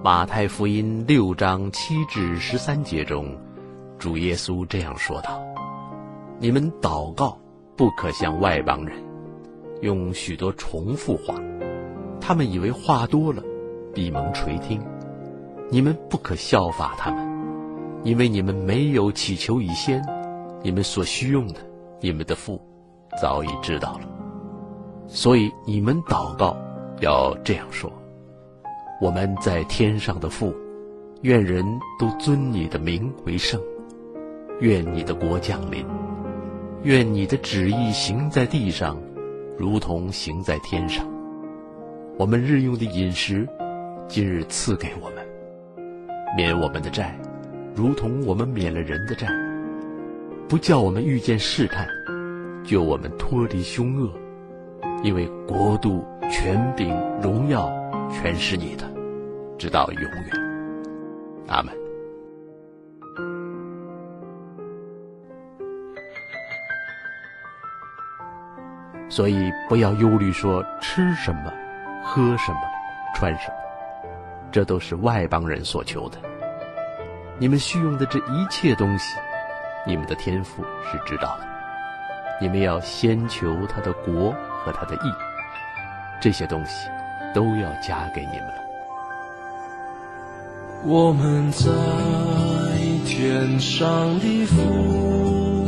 马太福音6章7至13节中，主耶稣这样说道：你们祷告不可像外邦人，用许多重复话，他们以为话多了必蒙垂听。你们不可效法他们，因为你们没有祈求以先，你们所需用的，你们的父早已知道了。所以你们祷告要这样说：我们在天上的父，愿人都尊你的名为圣，愿你的国降临，愿你的旨意行在地上，如同行在天上。我们日用的饮食，今日赐给我们，免我们的债，如同我们免了人的债，不叫我们遇见试探，救我们脱离凶恶。因为国度、权柄、荣耀，全是你的，直到永远。阿们。所以不要忧虑说吃什么、喝什么、穿什么，这都是外邦人所求的。你们需用的这一切东西，你们的天父是知道的。你们要先求他的国和他的义，这些东西都要加给你们了。我们在天上的父，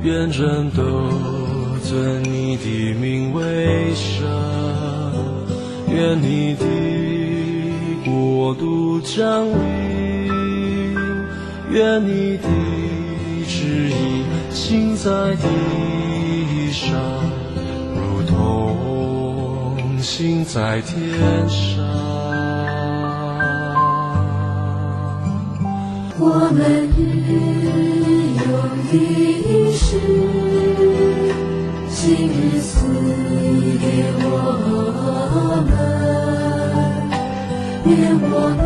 愿人都尊你的名为圣，愿你的国度降临，愿你的旨意行在地上，如同行在天上。我们日用的饮食，今日赐给我们，免我们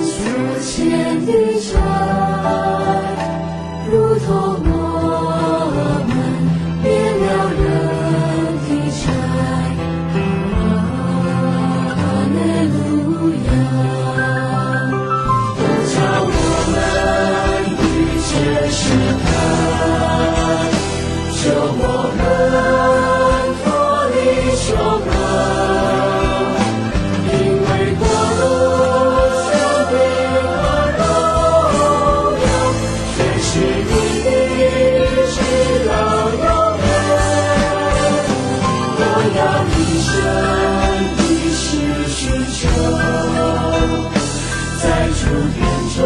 所欠的债，如同我们免了人的债。哈利路亚！不叫我们遇见试探，救我们脱离凶恶，因为国度、权柄和荣耀，全是你的，直到永远。我要一生一世寻求，在主殿中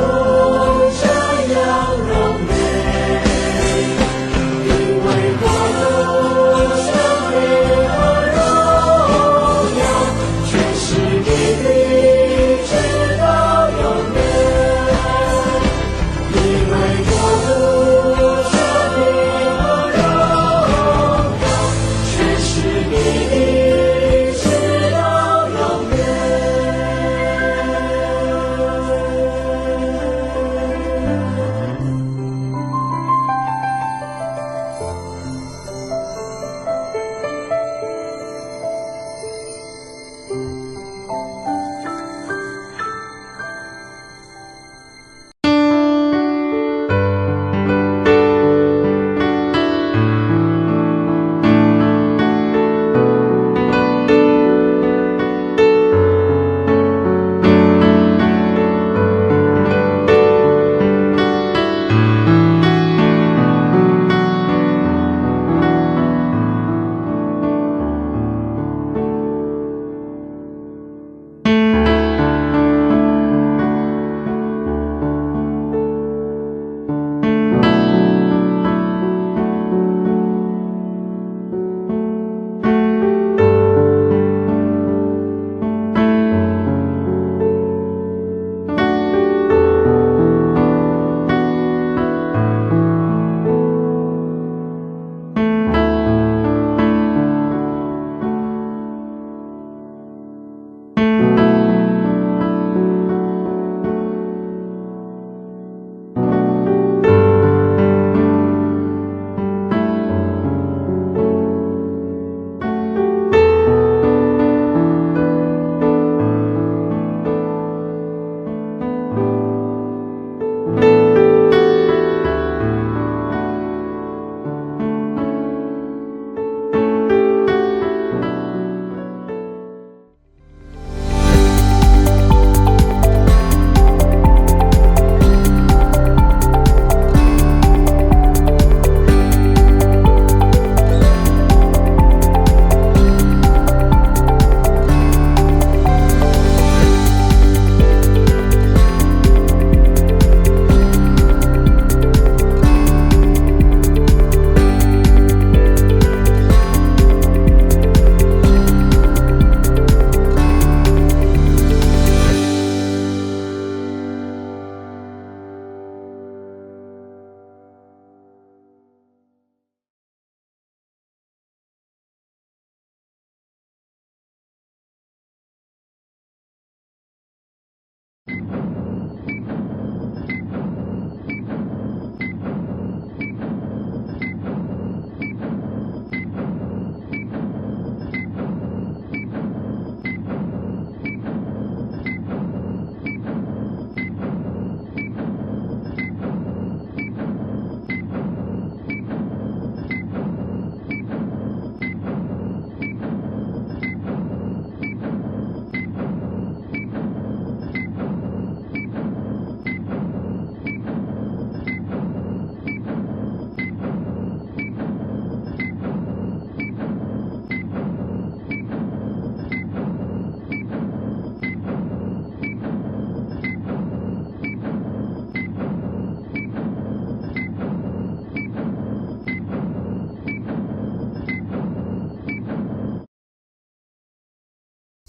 瞻仰荣美，因为国度、权柄和荣耀，全是你的，直到永远。因为国度、权柄和荣耀，全是你的。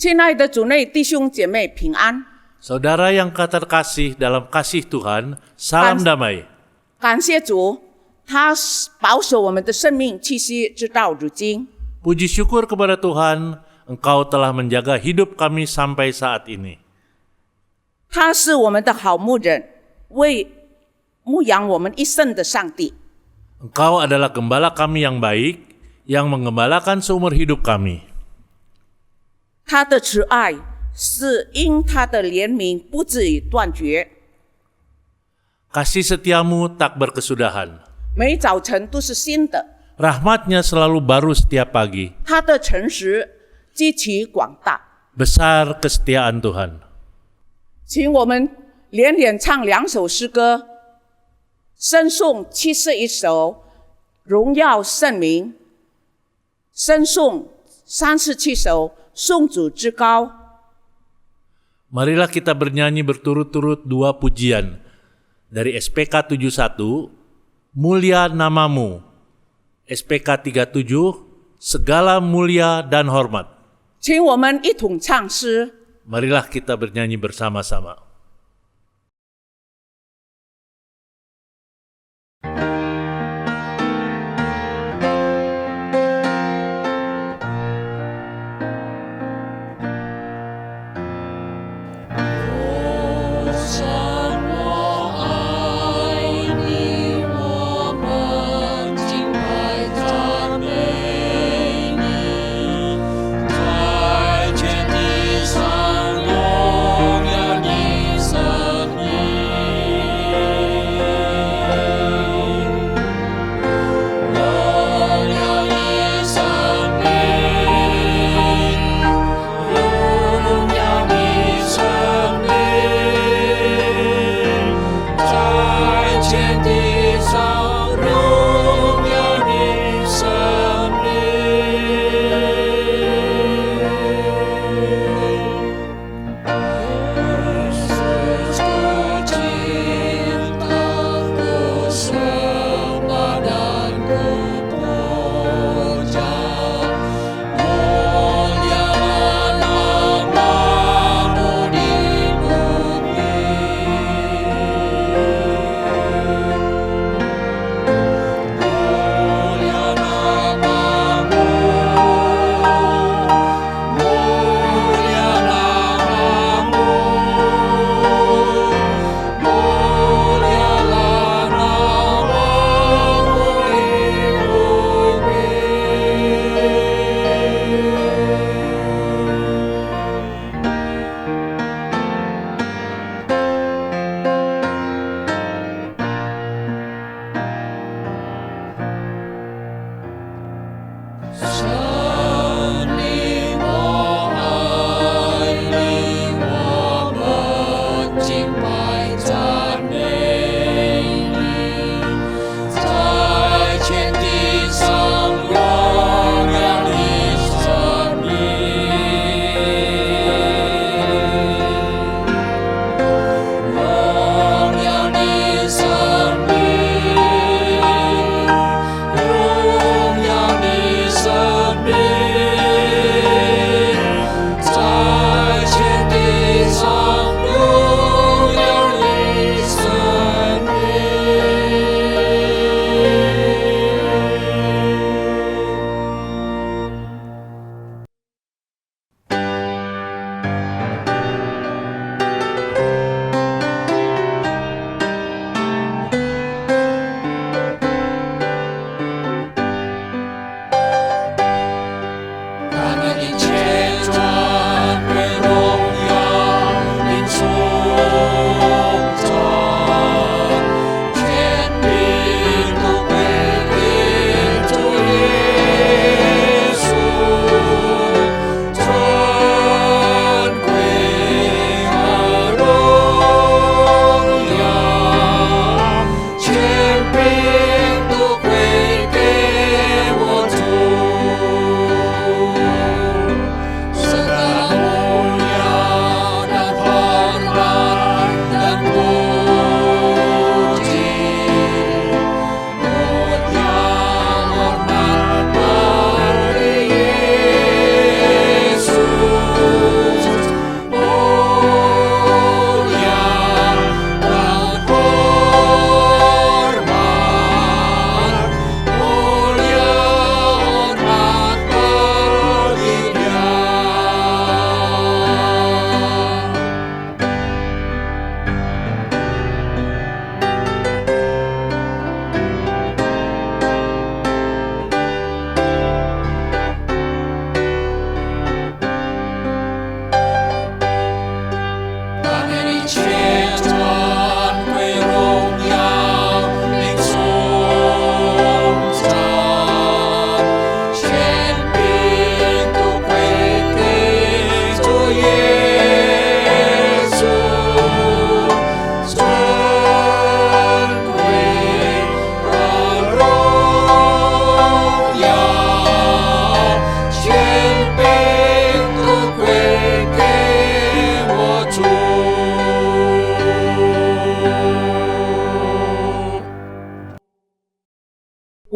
亲爱的主内弟兄姐妹平安， Saudara yang terkasih dalam kasih Tuhan, salam damai. 感谢主，他保守我们的生命气息直到如今。 Puji syukur kepada Tuhan, Engkau telah menjaga hidup kami sampai saat ini. 他是我们的好牧人，为牧养我们一生的上帝。 Engkau adalah gembala kami yang baik, yang menggembalakan seumur hidup kami. 他的慈爱是因他的怜悯不至于断绝， Kasih setiamu tak berkesudahan. 每早晨都是新的。 Rahmatnya selalu baru setiap pagi. 他的诚实极其广大。 Besar kesetiaan Tuhan. 请我们连连唱2首诗歌，声颂71首，荣耀圣名；声颂37首，颂主之高。 Marilah kita bernyanyi berturut-turut 2 pujian dari SPK 71, Mulia Namamu, SPK 37, Segala Mulia dan Hormat. 请我们一同唱诗。 Marilah kita bernyanyi bersama-sama.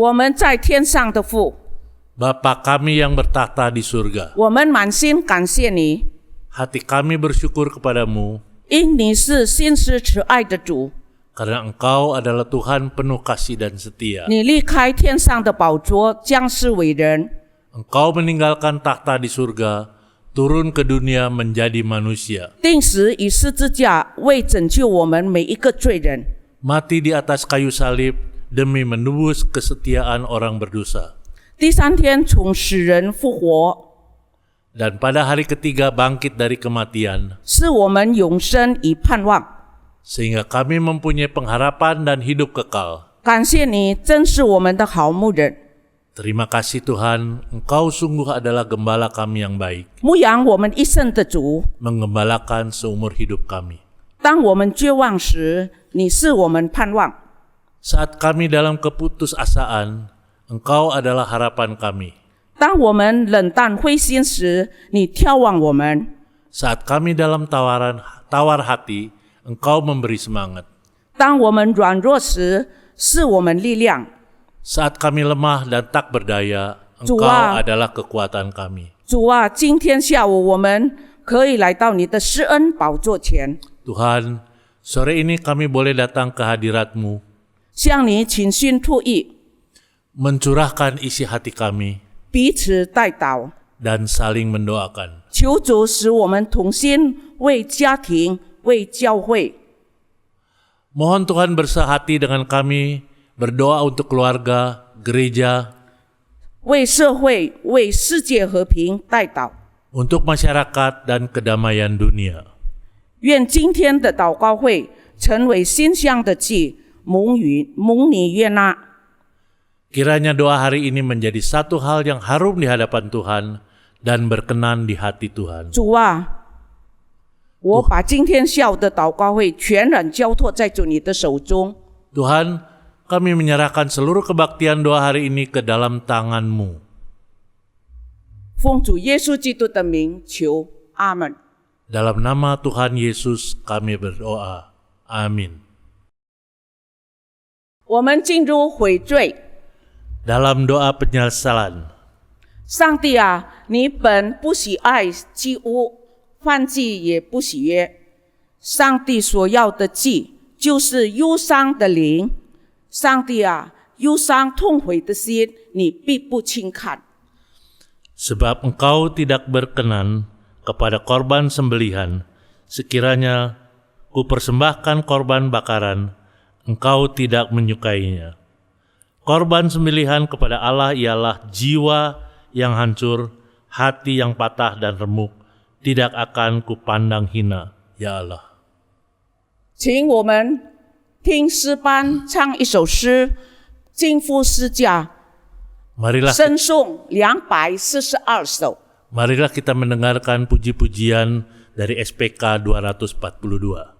我们在天上的父， Bapa kami yang bertahta di surga, 我们满心感谢你， hati kami bersyukur kepadamu 因你是信实慈爱的主， karena Engkau adalah Tuhan penuh kasih dan setia. 你离开天上的宝座，降世为人， Engkau meninggalkan tahta di surga, turun ke dunia menjadi manusia, 定死以十字架为拯救我们每一个罪人。 mati di atas kayu salib demi menebus kesetiaan orang berdosa. 第三天从死人复活， Dan pada hari ketiga bangkit dari kematian, 是我们永生与盼望。 sehingga kami mempunyai pengharapan dan hidup kekal. 感谢你，真是我们的好牧人， Terima kasih Tuhan, Engkau sungguh adalah gembala kami yang baik, 牧养我们一生的主。 menggembalakan seumur hidup kami. 当我们绝望时，你是我们盼望； Saat kami dalam keputusasaan, Engkau adalah harapan kami. 当我们冷淡灰心时，你眺望我们； Saat kami dalam tawar hati, Engkau memberi semangat. 当我们软弱时，是我们力量。 Saat kami lemah dan tak berdaya, Engkau adalah kekuatan kami. 主啊，今天下午我们可以来到你的施恩宝座前， Tuhan, sore ini kami boleh datang ke hadirat-Mu, 向你倾心吐意， mencurahkan isi hati kami, 彼此代祷。 dan saling mendoakan. 求主使我们同心，为家庭、为教会， Mohon Tuhan bersehati dengan kami, berdoa untuk keluarga, gereja, 为社会、为世界和平代祷。 untuk masyarakat dan kedamaian dunia. 愿今天的祷告会成为馨香的祭，蒙你悦纳。 Kiranya doa hari ini menjadi satu hal yang harum di hadapan Tuhan dan berkenan di hati Tuhan. 主啊，我把今天下午的祷告会全然交托在主你的手中。 Tuhan, kami menyerahkan seluruh kebaktian doa hari ini ke dalam tangan-Mu. 奉主耶稣基督的名求，阿门。 Dalam nama Tuhan Yesus kami berdoa. Amin. 我们进入悔罪。 Dalam doa penyesalan, 上帝啊，你本不喜爱祭物，燔祭也不喜悦。上帝所要的祭，就是忧伤的灵。上帝啊，忧伤痛悔的心，你必不轻看。 sebab Engkau tidak berkenan kepada korban sembelihan, sekiranya kupersembahkan korban bakaran, Engkau tidak menyukainya. Korban sembelihan kepada Allah ialah jiwa yang hancur, hati yang patah dan remuk, tidak akan kupandang hina, ya Allah. 请我们听诗班唱一首诗，敬父诗架， Marilah 声颂242首。 Marilah kita mendengarkan puji-pujian dari SPK 242.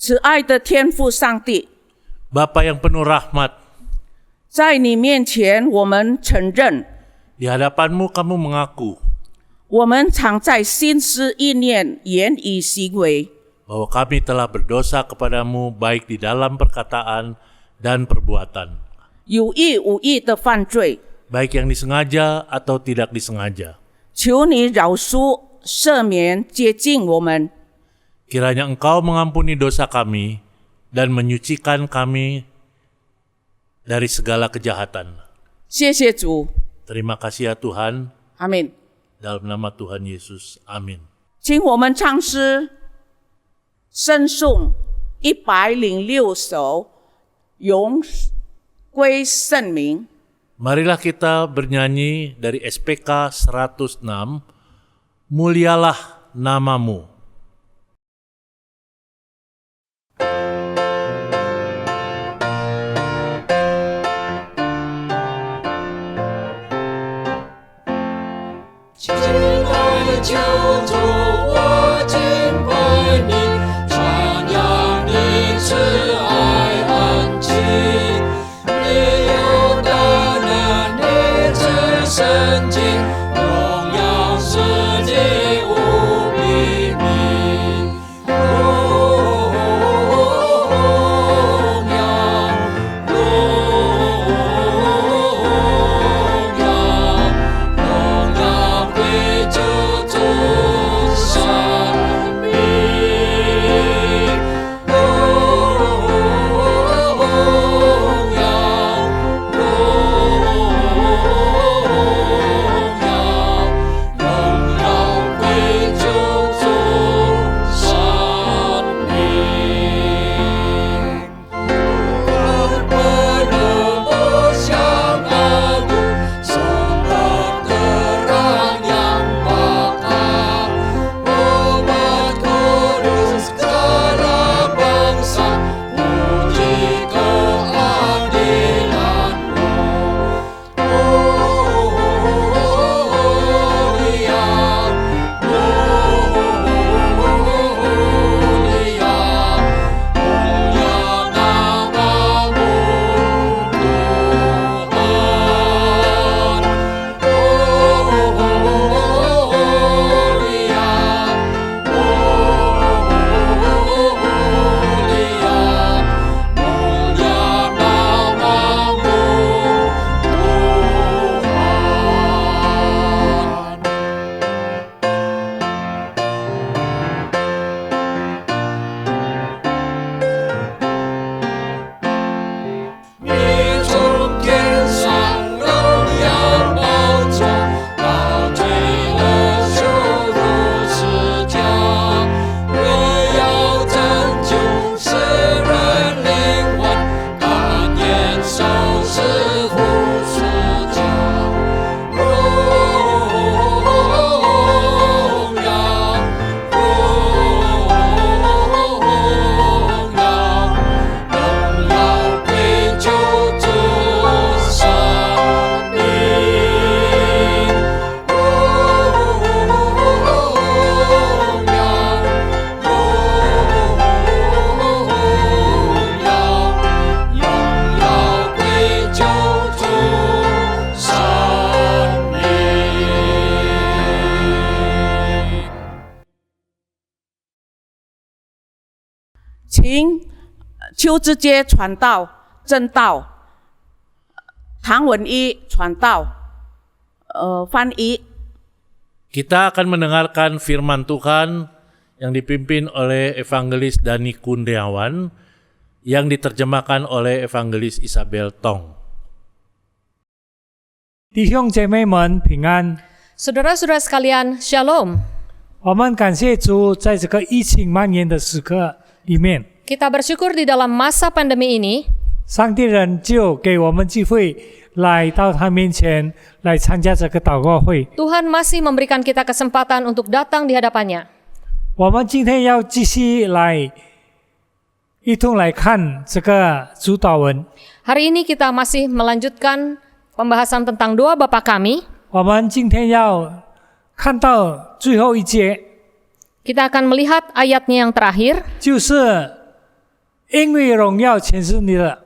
慈爱的天父上帝， Bapa yang penuh rahmat, 在你面前我们承认， di hadapanmu kamu mengaku 我们常在心思意念、言语行为 bahwa kami telah berdosa kepadamu baik di dalam perkataan dan perbuatan, 有意无意的犯罪， baik yang disengaja atau tidak disengaja. 求你饶恕、赦免、接近我们。 Kiranya Engkau mengampuni dosa kami dan menyucikan kami dari segala kejahatan. 谢谢主， Terima kasih ya Tuhan, 阿门。 dalam nama Tuhan Yesus, amin. 请我们唱诗圣颂106首，荣归圣名。 Marilah kita bernyanyi dari SPK 106, Mulialah Namamu.请邱志杰传道、正道，唐文一传道，翻译。 Kita akan mendengarkan firman Tuhan yang dipimpin oleh Evangelis Dani Kurniawan yang diterjemahkan oleh Evangelis Isabel Tong. 弟兄姐妹们平安， Saudara-saudara sekalian, Shalom. 我们感谢主，在这个疫情蔓延的时刻里面， Kita bersyukur di dalam masa pandemi ini, 上帝人就给我们机会来到他面前来参加这个祷告会。 Tuhan masih memberikan kita kesempatan untuk datang di hadapannya. 我们今天要继续来一同来看这个主祷文。 Hari ini kita masih melanjutkan pembahasan tentang doa Bapa kami. 我们今天要看到最后一节， Kita akan melihat ayatnya yang terakhir, 就是因为荣耀全是你的。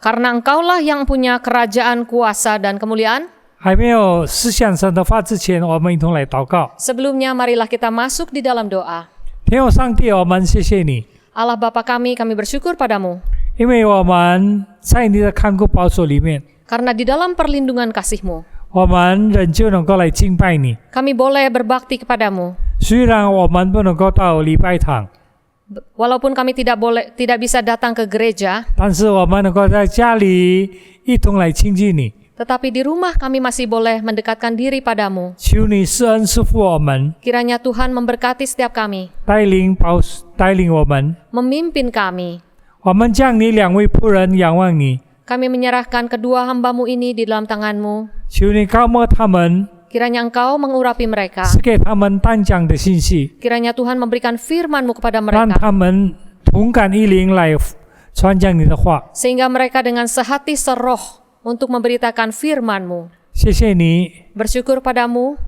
Karena Engkaulah yang punya kerajaan, kuasa, dan kemuliaan. 还没有思想神的话之前，我们一同来祷告。 Sebelumnya marilah kita masuk di dalam doa. 天父上帝，我们谢谢你， Allah Bapa kami bersyukur padamu. 因为我们在你的看顾保守里面， Karena di dalam perlindungan kasih-Mu, 我们仍旧能够来敬拜你。 kami boleh berbakti kepadamu. 虽然我们不能够到礼拜堂， Walaupun kami tidak bisa datang ke gereja, 但是我们能够在家里一同来亲近你。 tetapi di rumah kami masih boleh mendekatkan diri padamu. 求你施恩赐福我们， Kiranya Tuhan memberkati setiap kami, 带领我们。 memimpin kami. 我们将你两位仆人仰望你， Kami menyerahkan kedua hamba-Mu ini di dalam tangan-Mu. 求你高摩他们， Kiranya Engkau mengurapi mereka. 赐给他们单讲的信息， Kiranya Tuhan memberikan firman-Mu kepada 让 mereka, 他们同感一灵来传讲你的话。 sehingga mereka dengan sehati seroh untuk memberitakan firman-Mu. 谢谢你， Bersyukur padamu,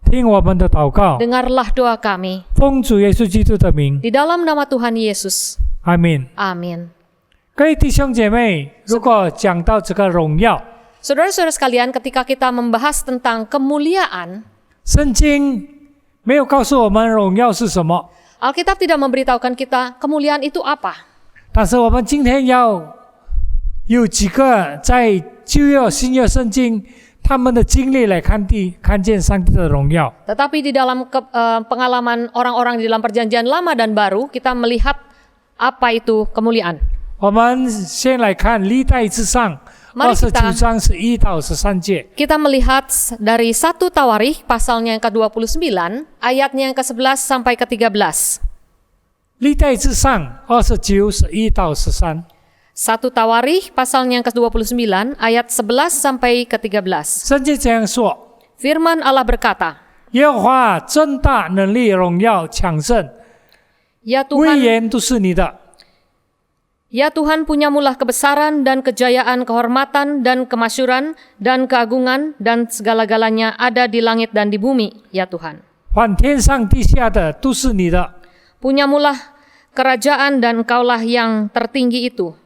听我们的祷告， dengarlah doa kami. 奉主耶稣基督的名， Di dalam nama Tuhan Yesus. 阿门。 Amin. 各位弟兄姐妹，如果讲到这个荣耀， Saudara-saudara sekalian, ketika kita membahas tentang kemuliaan, 圣经没有告诉我们荣耀是什么， Alkitab tidak memberitahukan kita kemuliaan itu apa. 但是我们今天要有几个在旧约、新约圣经他们的经历来看见上帝的荣耀。 Tetapi di dalam pengalaman orang-orang di dalam perjanjian lama dan baru, kita melihat apa itu kemuliaan. 我们先来看历代志上 Mari kita 29章11到13节。 Kita melihat dari 1 Tawarikh pasalnya yang ke-29, ayatnya yang ke-11 sampai ke-13. 历代志上29、11到13。 1 Tawarikh pasalnya yang ke-29, ayat 11 sampai ke-13. 圣经这样说： Firman Allah berkata, 耶和华真大能力、荣耀、强盛、 Ya 威 Tuhan, 严都是你的。 Ya Tuhan, punyamulah kebesaran dan kejayaan, kehormatan dan kemasyuran dan keagungan dan segala-galanya ada di langit dan di bumi, ya Tuhan. 凡天上地下的都是你的， Punyamulah kerajaan dan Engkaulah yang tertinggi itu,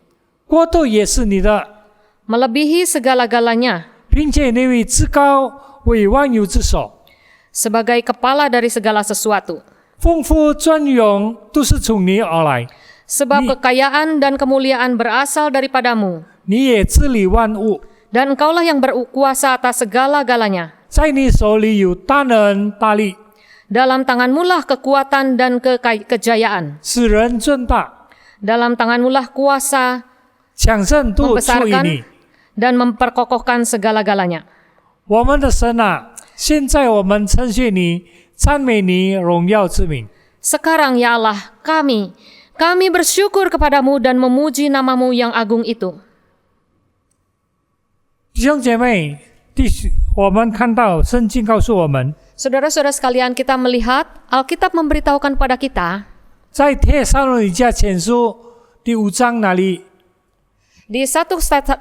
国度也是你的， melebihi segala-galanya, 并且你为至高为万有之首， sebagai kepala dari segala sesuatu. 丰富尊荣都是从你而来， Sebab kekayaan dan kemuliaan berasal daripadamu, 你也治理万物， dan Engkaulah yang berkuasa atas segala-galanya. 在你手里有大能大力， Dalam tanganmulah kekuatan dan kejayaan. 使人尊大， Dalam tanganmulah kuasa 强盛都出于 membesarkan 你。 dan memperkokohkan segala-galanya. 我们的神啊，现在我们称谢你，赞美你荣耀之名。 Sekarang ya Allah, kami bersyukur kepadamu dan memuji namamu yang agung itu. 弟兄姐妹，我们看到圣经告诉我们， Saudara-saudara sekalian, kita melihat Alkitab memberitahukan kepada kita 在帖撒罗尼迦前书第5章那里， di 1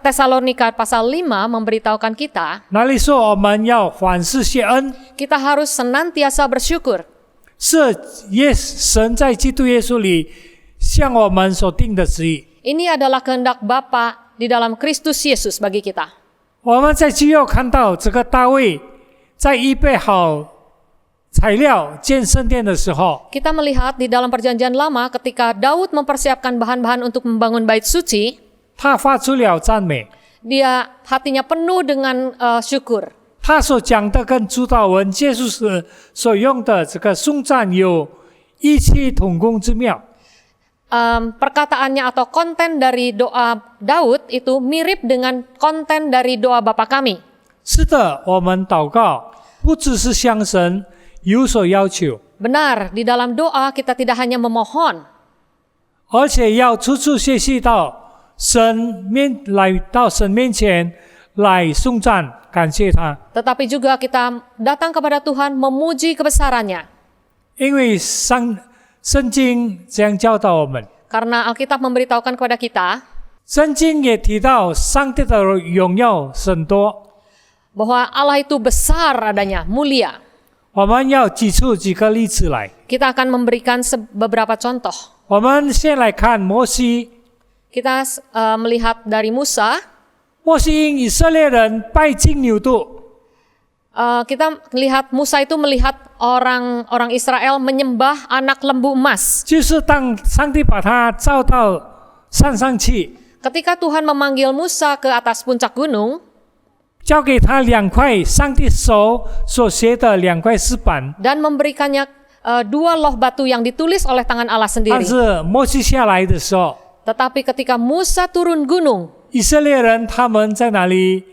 Tesalonika pasal 5 memberitahukan kita 那里说我们要凡事谢恩， kita harus senantiasa bersyukur. 是神在基督耶稣里向我们所定的旨意。 Ini adalah kehendak Bapa di dalam Kristus Yesus bagi kita. 我们在旧约看到这个大卫在预备好材料建圣殿的时候， Kita melihat di dalam perjanjian lama ketika Daud mempersiapkan bahan-bahan untuk membangun bait suci, 他发出了赞美， dia hatinya penuh dengan syukur. 他所讲的跟主祷文耶稣所用的这个颂赞有异曲同工之妙。 Perkataannya atau konten dari doa Daud itu mirip dengan konten dari doa Bapa kami. 是的，我们祷告不只是向神有所要求， Benar, di dalam doa kita tidak hanya memohon, 而且要处处学习到来到神面前来颂赞感谢他， tetapi juga kita datang kepada Tuhan memuji kebesarannya. 因为圣经这样教导我们。 Karena Alkitab memberitahukan kepada kita 圣经也提到上帝的荣耀很多， bahwa Allah itu besar adanya, mulia. 我们要举出几个例子来。 Kita akan memberikan beberapa contoh. 我们先来看摩西， kita melihat dari Musa, 莫是因以色列人拜金牛犊， kita lihat Musa itu melihat orang Israel menyembah anak lembu emas. 就是当上帝把他召到山上去， Ketika Tuhan memanggil Musa ke atas puncak gunung 交给他2块上帝手所写的2块石板， dan memberikannya 2 loh batu yang ditulis oleh tangan Allah 但 sendiri. 是摩西下来的时候， Tetapi ketika Musa turun gunung, 以色列人他们在哪里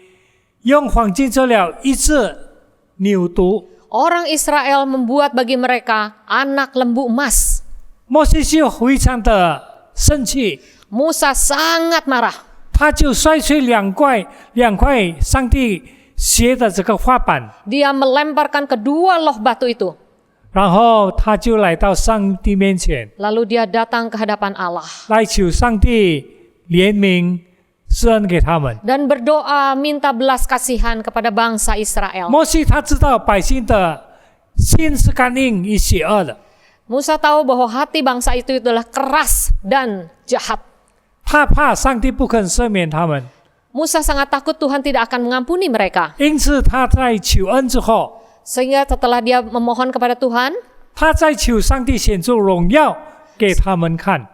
用黄金做了一只牛犊， orang Israel membuat bagi mereka anak lembu emas. 摩西就非常的生气， Musa sangat marah. 他就摔碎2块上帝写的这个画板， Dia melemparkan kedua loh batu itu. 然后他就来到上帝面前， Lalu dia datang ke hadapan Allah 来求上帝怜悯施恩给他们。 dan berdoa minta belas kasihan kepada bangsa Israel. 摩西他知道百姓的心是刚硬与邪恶的， Musa tahu bahwa hati bangsa itu adalah keras dan jahat. 他怕上帝不肯赦免他们， Musa sangat takut Tuhan tidak akan mengampuni mereka. 因此他在求恩之后， Sehingga setelah dia memohon kepada Tuhan, 他在求上帝显出荣耀给他们看，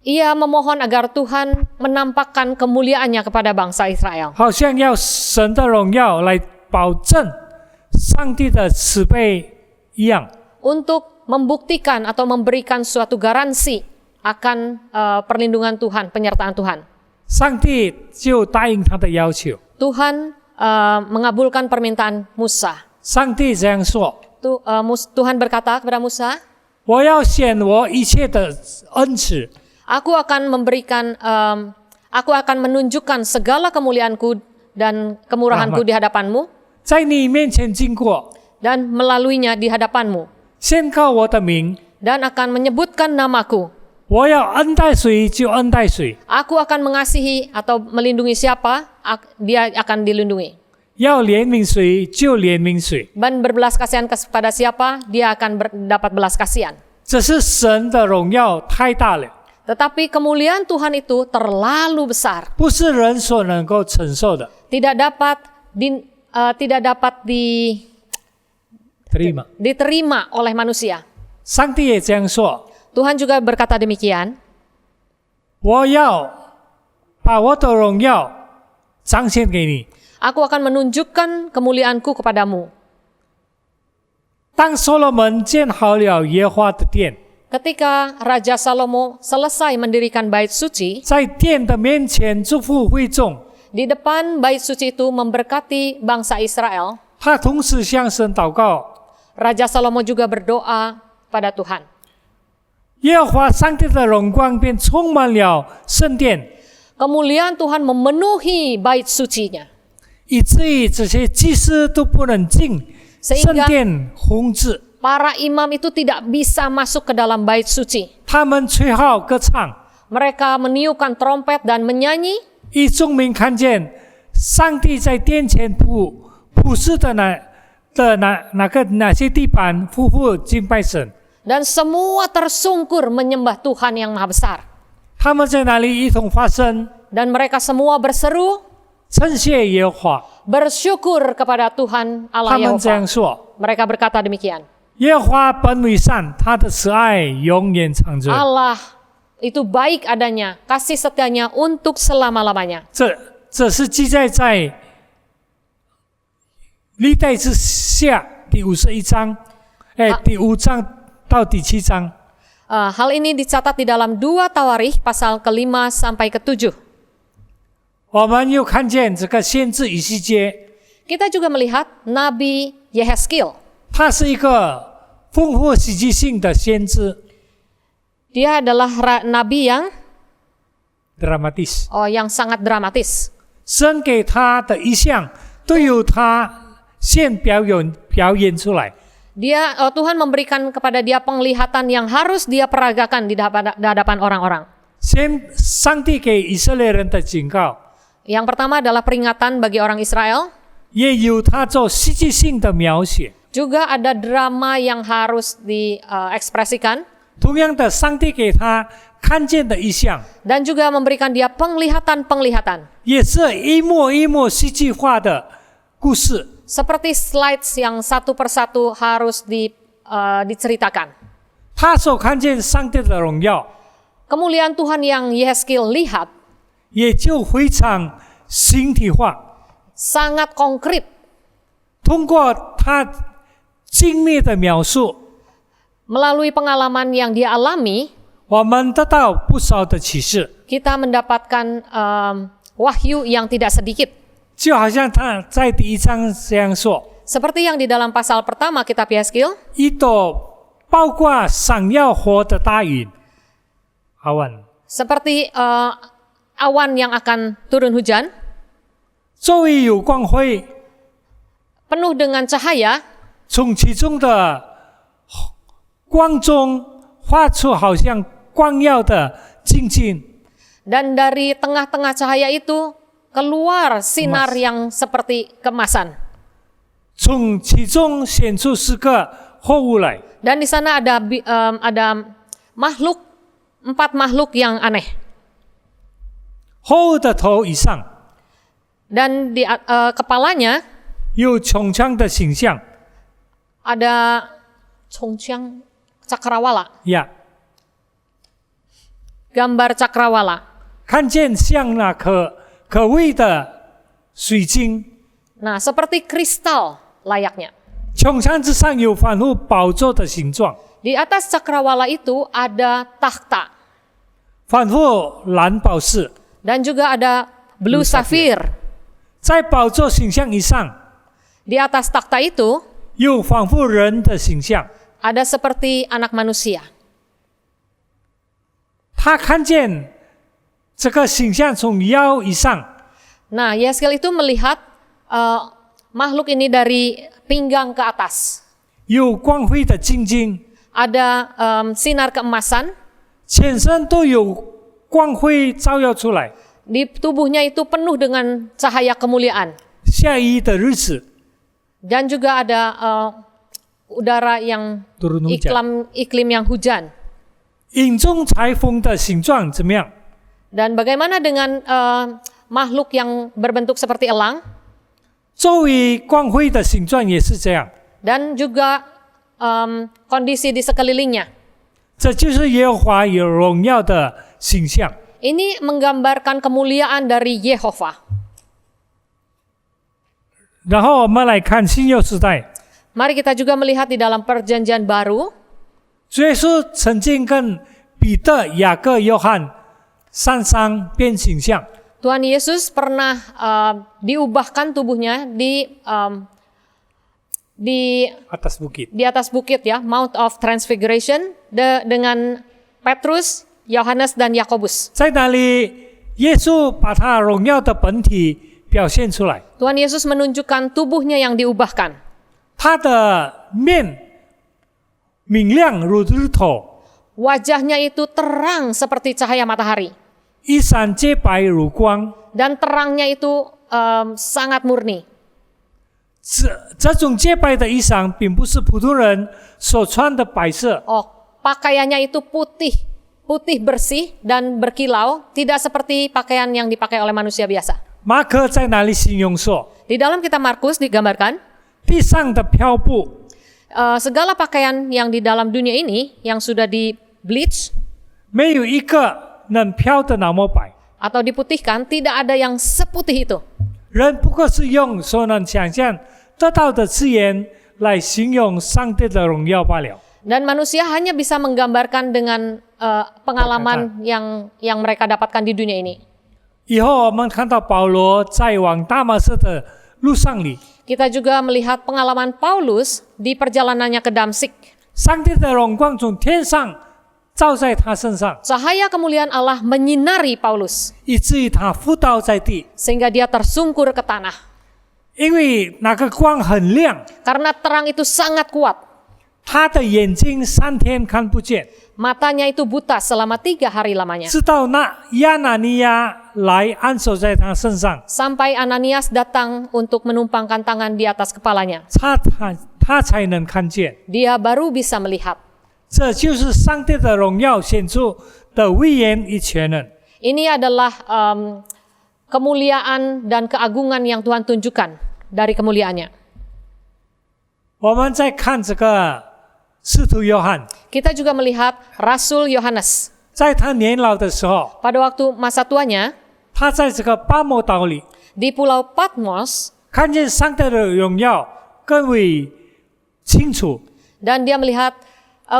ia memohon agar Tuhan menampakkan kemuliaannya kepada bangsa Israel. 好像要神的荣耀来保证上帝的慈悲一样。 Untuk membuktikan atau memberikan suatu garansi akan perlindungan Tuhan, penyertaan Tuhan. 上帝就答应他的要求。 Tuhan mengabulkan permintaan Musa. 上帝这样说： Tuhan berkata kepada Musa, 我要显我一切的恩慈， Aku akan menunjukkan segala kemuliaanku dan kemurahanku di hadapanmu 在你面前经过， dan melaluinya di hadapanmu 宣告我的名。 dan akan menyebutkan namaku. 我要恩待谁就恩待谁， Aku akan mengasihi atau melindungi siapa, dia akan dilindungi. 要怜悯谁就怜悯谁。 Dan berbelas kasihan kepada siapa, dia akan dapat belas kasihan. 这是神的荣耀太大了， Tetapi kemuliaan Tuhan itu terlalu besar, 不是人所能够承受的。 tidak dapat terima， diterima oleh manusia. 上帝也这样说： Tuhan juga berkata demikian. 我要把我的荣耀彰显给你。 Aku akan menunjukkan kemuliaanku kepadamu. 当所罗门建好了耶和华的殿， Ketika Raja Salomo selesai mendirikan bait suci, 在殿的面前祝福会众， di depan bait suci itu memberkati bangsa Israel, 他同时向神祷告： Raja Salomo juga berdoa pada Tuhan. 耶和华上帝的荣光便充满了圣殿， Kemuliaan Tuhan memenuhi bait sucinya, 以至于这些祭司都不能进圣 sehingga 殿弘旨。 para imam itu tidak bisa masuk ke dalam bait suci. 他们吹号歌唱， Mereka meniupkan trompet dan menyanyi, 以众民看见上帝在殿前普世的哪些地板夫妇敬拜神。 dan semua tersungkur menyembah Tuhan yang Maha Besar. 他们在那里一同发声， Dan mereka semua berseru, 称谢耶和华。 bersyukur kepada Tuhan Allah 他们这样 Yehova. 说： Mereka berkata demikian. 耶和华本为善，他的慈爱永远长存。 Allah itu baik adanya, kasih setianya untuk selama-lamanya. 这是记载在历代之下第51章，第5章到第7章。 Hal ini dicatat di dalam 2 Tawarikh pasal ke-5 sampai ke-7. 我们又看见这个先知以西结， Kita juga melihat Nabi Yehezkiel. 他是一个丰富喜剧性的先知 Dia adalah nabi yang ，dramatis。 yang sangat dramatis. 神给他的意象都由他先表演出来。 Tuhan memberikan kepada dia penglihatan yang harus dia peragakan di hadapan orang-orang. 先，上帝给以色列人的警告， Yang pertama adalah peringatan bagi orang Israel. 也由他做戏剧性的描写。 Juga ada drama yang harus diekspresikan. 同样的，上帝给他看见的异象， dan juga memberikan dia penglihatan-penglihatan. 也是一幕一幕戏剧化的故事。 Seperti slides yang satu persatu harus diceritakan. 他所看见上帝的荣耀， Kemuliaan Tuhan yang Yehezkiel lihat 也就非常形体化。 sangat konkret. 通过他精密的描述， Melalui pengalaman yang dia alami, 我们得到不少的启示。 kita mendapatkan wahyu yang tidak sedikit. 就好像他在第一章这样说： Seperti yang di dalam pasal pertama kitab Yehezkiel, 一朵包括闪耀火的大云，awan， seperti awan yang akan turun hujan, 周围有光辉， penuh dengan cahaya, 从其中的光中发出好像光耀的晶晶， dan dari tengah-tengah cahaya itu keluar sinar yang seperti kemasan. 从其中显出4个货物来。 Dan di sana ada makhluk, 4 makhluk yang aneh. 货物的头以上 Dan di kepalanya 有穹苍的形象 ada congciang cakrawala, 呀， gambar cakrawala. 看见像那可畏的水晶， Nah, seperti kristal layaknya. 穹苍之上有仿佛宝座的形状， Di atas cakrawala itu ada tahta 仿佛蓝宝石。 dan juga ada blue sapphire. 在宝座形象以上 Di atas takhta itu 有仿佛人的形象。 ada seperti anak manusia. 他看见这个形象从腰以上 Nah, Yehezkiel itu melihat makhluk ini dari pinggang ke atas. 有光辉的晶晶， Ada sinar keemasan, 全身都有光辉照耀出来。 di tubuhnya itu penuh dengan cahaya kemuliaan. 下雨的日子， Dan juga ada udara yang turun hujan， iklim yang hujan. 影中裁缝的形状怎么样？ Dan bagaimana dengan makhluk yang berbentuk seperti elang 周围光辉的形状也是这样。 dan juga kondisi di sekelilingnya. 这就是耶和华有荣耀的形象。 Ini menggambarkan kemuliaan dari Yehova. 然后我们来看新约时代， Mari kita juga melihat di dalam perjanjian baru, 主耶稣曾经跟彼得、雅各、约翰上山变形象， Tuhan Yesus pernah diubahkan tubuhnya di atas bukit。 atas bukit ya, Mount of Transfiguration dengan Petrus, Yohanes dan Yakobus. 在那里，耶稣把他荣耀的本体表现出来， Tuhan Yesus menunjukkan tubuhnya yang diubahkan. 他的面明亮如日头， Wajahnya itu terang seperti cahaya matahari 衣衫洁白如光。 dan terangnya itu sangat murni. 这种洁白的衣裳，并不是普通人所穿的白色， Oh, pakaiannya itu putih bersih dan berkilau, tidak seperti pakaian yang dipakai oleh manusia biasa. 马可在那里形容说， Di dalam kitab Markus digambarkan 地上的飘布 segala pakaian yang di dalam dunia ini yang sudah di bleach 没有一个能飘得那么白。 atau diputihkan, tidak ada yang seputih itu. 人不过是用所能想象得到的字眼来形容上帝的荣耀罢了。 Dan manusia hanya bisa menggambarkan dengan pengalaman yang mereka dapatkan di dunia ini. 以后我们看到保罗在往大马色的路上里， Kita juga melihat pengalaman Paulus di perjalanannya ke Damsik. 上帝的荣光从天上照在他身上， Cahaya kemuliaan Allah menyinari Paulus 以至于他伏倒在地， sehingga dia tersungkur ke tanah. 因为那个光很亮， Karena terang itu sangat kuat. 他的眼睛3天看不见， Matanya itu buta selama 3 hari lamanya. 直到那亚拿尼亚来按手在他身上， Sampai Ananias datang untuk menumpangkan tangan di atas kepalanya. 他才能看见。 Dia baru bisa melihat. 这就是上帝的荣耀显出的威严与全能。 Ini adalah kemuliaan dan keagungan yang Tuhan tunjukkan dari kemuliaannya. 我们再看这个使徒约翰， Kita juga melihat Rasul Yohanes. 在他年老的时候， Pada waktu masa tuanya, 他在这个巴摩岛里 di Pulau Patmos, 看见上帝的荣耀更为清楚。 dan dia melihat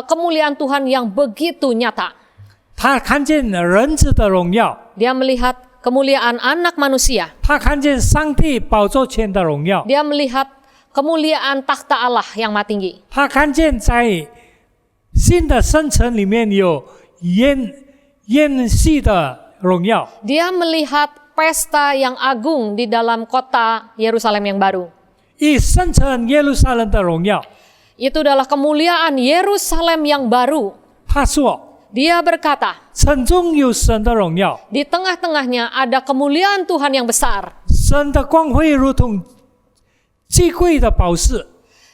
kemuliaan Tuhan yang begitu nyata. 他看见人子的荣耀， Dia melihat kemuliaan anak manusia. 他看见上帝宝座前的荣耀， Dia melihat kemuliaan takhta Allah yang maha tinggi. 他看见在新的圣城里面有宴席的荣耀， Dia melihat pesta yang agung di dalam kota Yerusalem yang baru. 以圣城耶路撒冷的荣耀。 Itu adalah kemuliaan Yerusalem yang baru. 他说 Dia berkata, 城中有神的荣耀， di tengah-tengahnya ada kemuliaan Tuhan yang besar. 神的光辉如同极贵的宝石，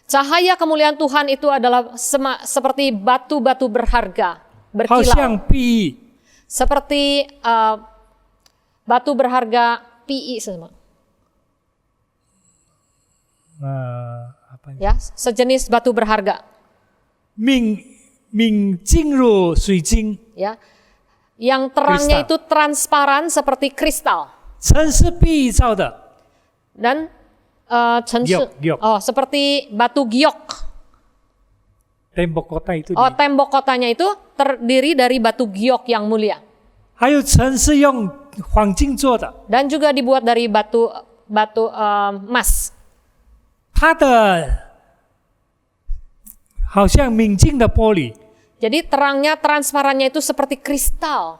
Cahaya kemuliaan Tuhan itu adalah seperti batu-batu berharga, 好像 berkilau. 碧玉。 Seperti batu berharga pi semua. apa Ya, sejenis batu berharga. 明镜如水晶， Ya, yang terangnya itu transparan seperti kristal. 城是碧玉造的， Dan Giok. seperti batu giok. tembok kota itu。 Oh, tembok kotanya itu terdiri dari batu giok yang mulia. 还有城是用黄金做的， Dan juga dibuat dari batu emas. 它的好像明镜的玻璃， Jadi terangnya, transparannya itu seperti kristal.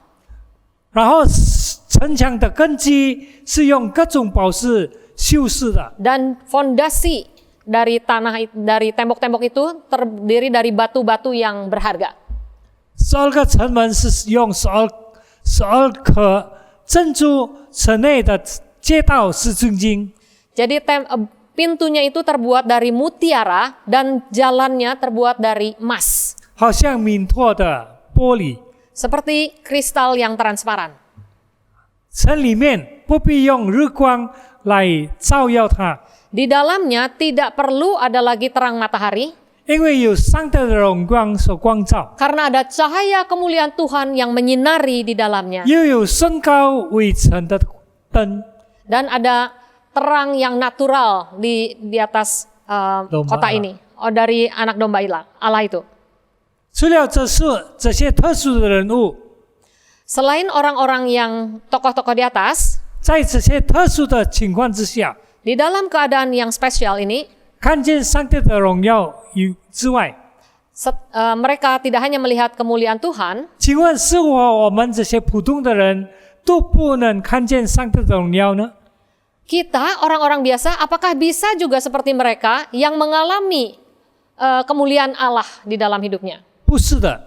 然后城墙的根基是用各种宝石修饰的， Dan fondasi dari dari tembok-tembok itu terdiri dari batu-batu yang berharga. 12个城门是用12颗珍珠，城内的街道是纯金。 Jadi pintunya itu terbuat dari mutiara dan jalannya terbuat dari emas. 好像敏拓的玻璃， Seperti kristal yang transparan. 城里面不必用日光来照耀它， Di dalamnya tidak perlu ada lagi terang matahari 因为有上帝的荣光所光照， karena ada cahaya kemuliaan Tuhan yang menyinari di dalamnya. 又有升高围城的灯， Dan ada terang yang natural di atas Domba kota Allah. ini. Oh, dari anak domba Allah itu. 除了这些特殊的人物， Selain orang-orang yang tokoh-tokoh di atas, 在这些特殊的情况之下， di dalam keadaan yang spesial ini, 看见上帝的荣耀之外， mereka tidak hanya melihat kemuliaan Tuhan, 请问是我们这些普通的人都不能看见上帝的荣耀呢？ kita orang-orang biasa apakah bisa juga seperti mereka yang mengalami kemuliaan Allah di dalam hidupnya? 不是的，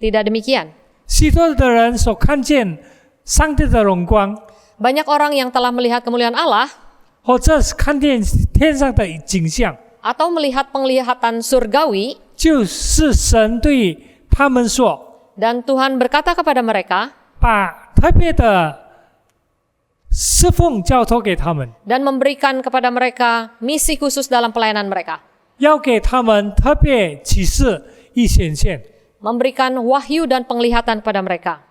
Tidak demikian. 许多的人所看见上帝的荣光， Banyak orang yang telah melihat kemuliaan Allah 或者是看见天上的景象， atau melihat penglihatan surgawi, 就是神对他们说， dan Tuhan berkata kepada mereka 把特别的侍奉交托给他们， dan memberikan kepada mereka misi khusus dalam pelayanan mereka. 要给他们特别启示与显现。 Memberikan wahyu dan penglihatan kepada mereka.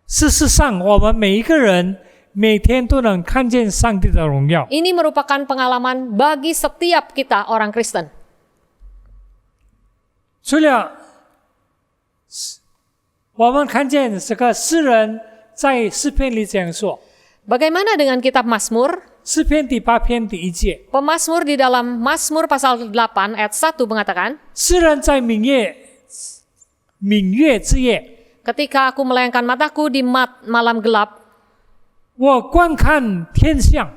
事实上，我们每一个人每天都能看见上帝的荣耀。 Ini merupakan pengalaman bagi setiap kita orang Kristen. 除了我们看见这个诗人在诗篇里这样说， Bagaimana dengan kitab Mazmur? 诗篇第8篇第1节， Pemazmur di dalam Mazmur pasal 8 ayat 1 mengatakan, 诗人在闽月之夜， ketika aku melayangkan mataku di malam gelap, 我观看天象，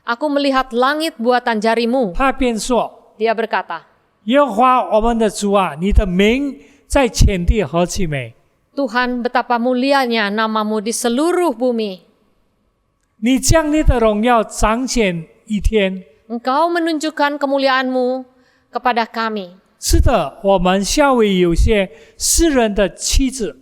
aku melihat langit buatan jarimu. 他便说： Dia berkata, 耶和华我们的主啊，你的名在全地何其美！ Tuhan betapa mulianya namamu di seluruh bumi. 你将你的荣耀彰显一天， Engkau menunjukkan kemuliaanmu kepada kami. 是的，我们校委有些诗人的妻子，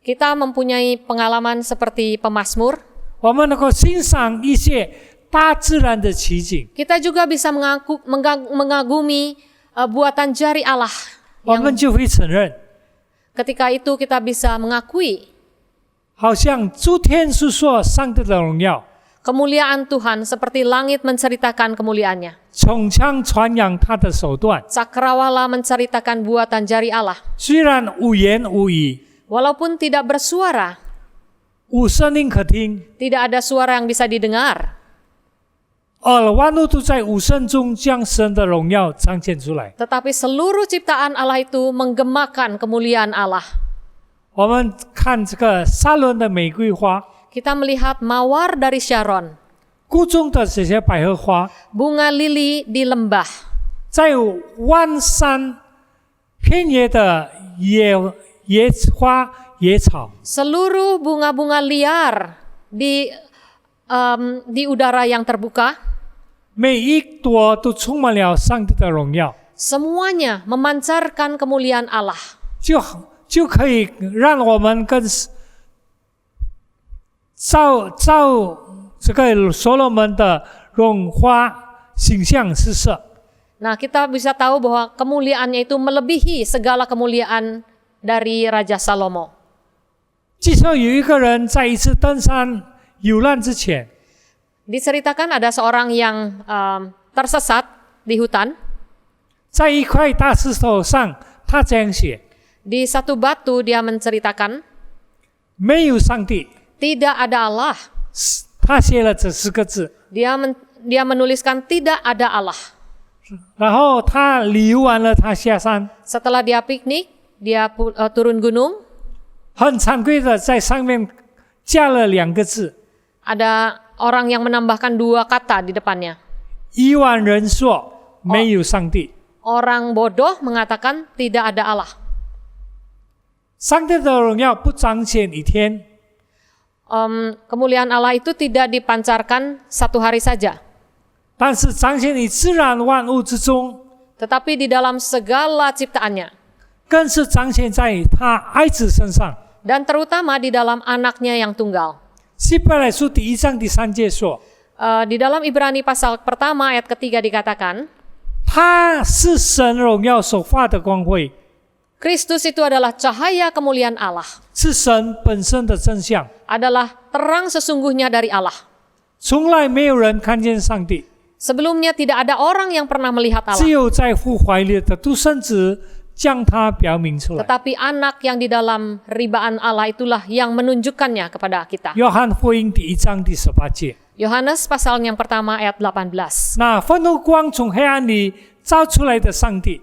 Kita mempunyai pengalaman seperti pemazmur. 我们能够欣赏一些大自然的奇景， Kita juga bisa mengagumi buatan jari Allah. 我们就会承认， Ketika itu kita bisa mengakui 好像诸天述说上帝的荣耀， kemuliaan Tuhan seperti langit menceritakan kemuliaannya. 穹苍传扬他的手段。 Cakrawala menceritakan buatan jari Allah. 虽然无言无语， Walaupun tidak bersuara, 无声音可听， tidak ada suara yang bisa didengar, 而万物都在无声中将神的荣耀彰显出来。 tetapi seluruh ciptaan Allah itu menggemakan kemuliaan Allah. 我们看这个沙伦的玫瑰花， Kita melihat mawar dari Sharon, 谷中的这些百合花， bunga lili di lembah, 在万山遍野的野花野草， seluruh bunga-bunga liar di udara yang terbuka, 每一朵都充满了上帝的荣耀， semuanya memancarkan kemuliaan Allah. 就可以让我们跟照这个所罗门的荣华形象是色。 Nah, kita bisa tahu bahwa kemuliaannya itu melebihi segala kemuliaan dari Raja Salomo. 据说有一个人在一次登山游览之前， Diceritakan ada seorang yang tersesat di hutan. 在一块大石头上，他这样写： Di satu batu dia menceritakan 没有上帝。 tidak ada Allah. 他写了这4个字， Dia menuliskan tidak ada Allah. 然后他游完了，他下山， Setelah dia piknik, dia turun gunung. 很惭愧的在上面加了2个字。 Ada orang yang menambahkan 2 kata di depannya. 亿万人说没有上帝。 Orang bodoh mengatakan tidak ada Allah. 上帝的荣耀不彰显一天， Kemuliaan Allah itu tidak dipancarkan satu hari saja, 但是彰显于自然万物之中， tetapi di dalam segala ciptaannya, 更是彰显在他爱子身上。 dan terutama di dalam anaknya yang tunggal. 希伯来书第1章第3节说， Di dalam Ibrani pasal pertama ayat ketiga dikatakan, 他是神荣耀所发的光辉， Kristus itu adalah cahaya kemuliaan Allah, 是神本身的真相。 adalah terang sesungguhnya dari Allah. 从来没有人看见上帝， Sebelumnya tidak ada orang yang pernah melihat 只 Allah, 有在父怀里的独生子将他表明出来。 tetapi anak yang di dalam ribaan Allah itulah yang menunjukkannya kepada kita. 约翰福音第1章第18节， Yohanes pasal yang pertama ayat 18. 那愤怒光从黑暗里照出来的上帝，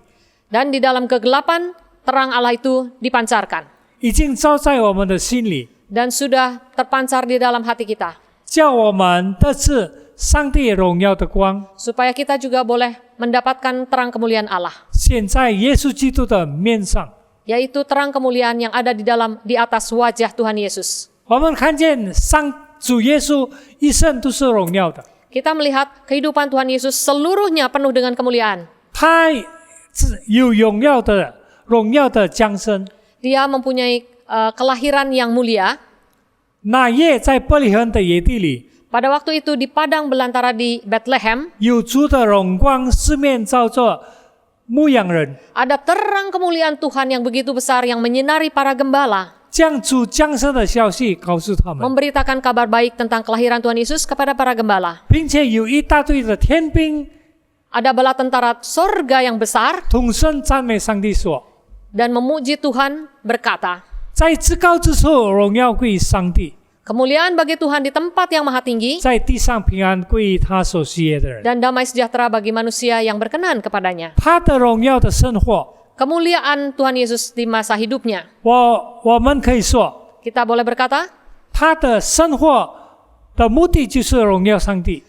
Dan di dalam kegelapan terang Allah itu dipancarkan 已经照在我们的心里， dan sudah terpancar di dalam hati kita, 叫我们得知上帝荣耀的光 supaya kita juga boleh mendapatkan terang kemuliaan Allah, 显在耶稣基督的面上。 yaitu terang kemuliaan yang ada di atas wajah Tuhan Yesus. 我们看见主耶稣一生都是荣耀的， Kita melihat kehidupan Tuhan Yesus seluruhnya penuh dengan kemuliaan. 他有荣耀的降生。 Dia mempunyai kelahiran yang mulia. 那夜在伯利恒的野地里， Pada waktu itu di padang belantara di Bethlehem, 有主的荣光四面照着牧羊人， ada terang kemuliaan Tuhan yang begitu besar yang menyinari para gembala, 将主降生的消息告诉他们， memberitakan kabar baik tentang kelahiran Tuhan Yesus kepada para gembala. 并且有一大队的天兵 Ada bala tentara sorga yang besar 同声赞美上帝说： dan memuji Tuhan berkata, 在至高之处荣耀归于上帝， kemuliaan bagi Tuhan di tempat yang maha tinggi 在地上平安归于他所喜悦的人。 dan damai sejahtera bagi manusia yang berkenan kepadanya. 他的荣耀的生活， Kemuliaan Tuhan Yesus di masa hidupnya. 我们可以说， Kita boleh berkata, 他的生活的目的就是荣耀上帝，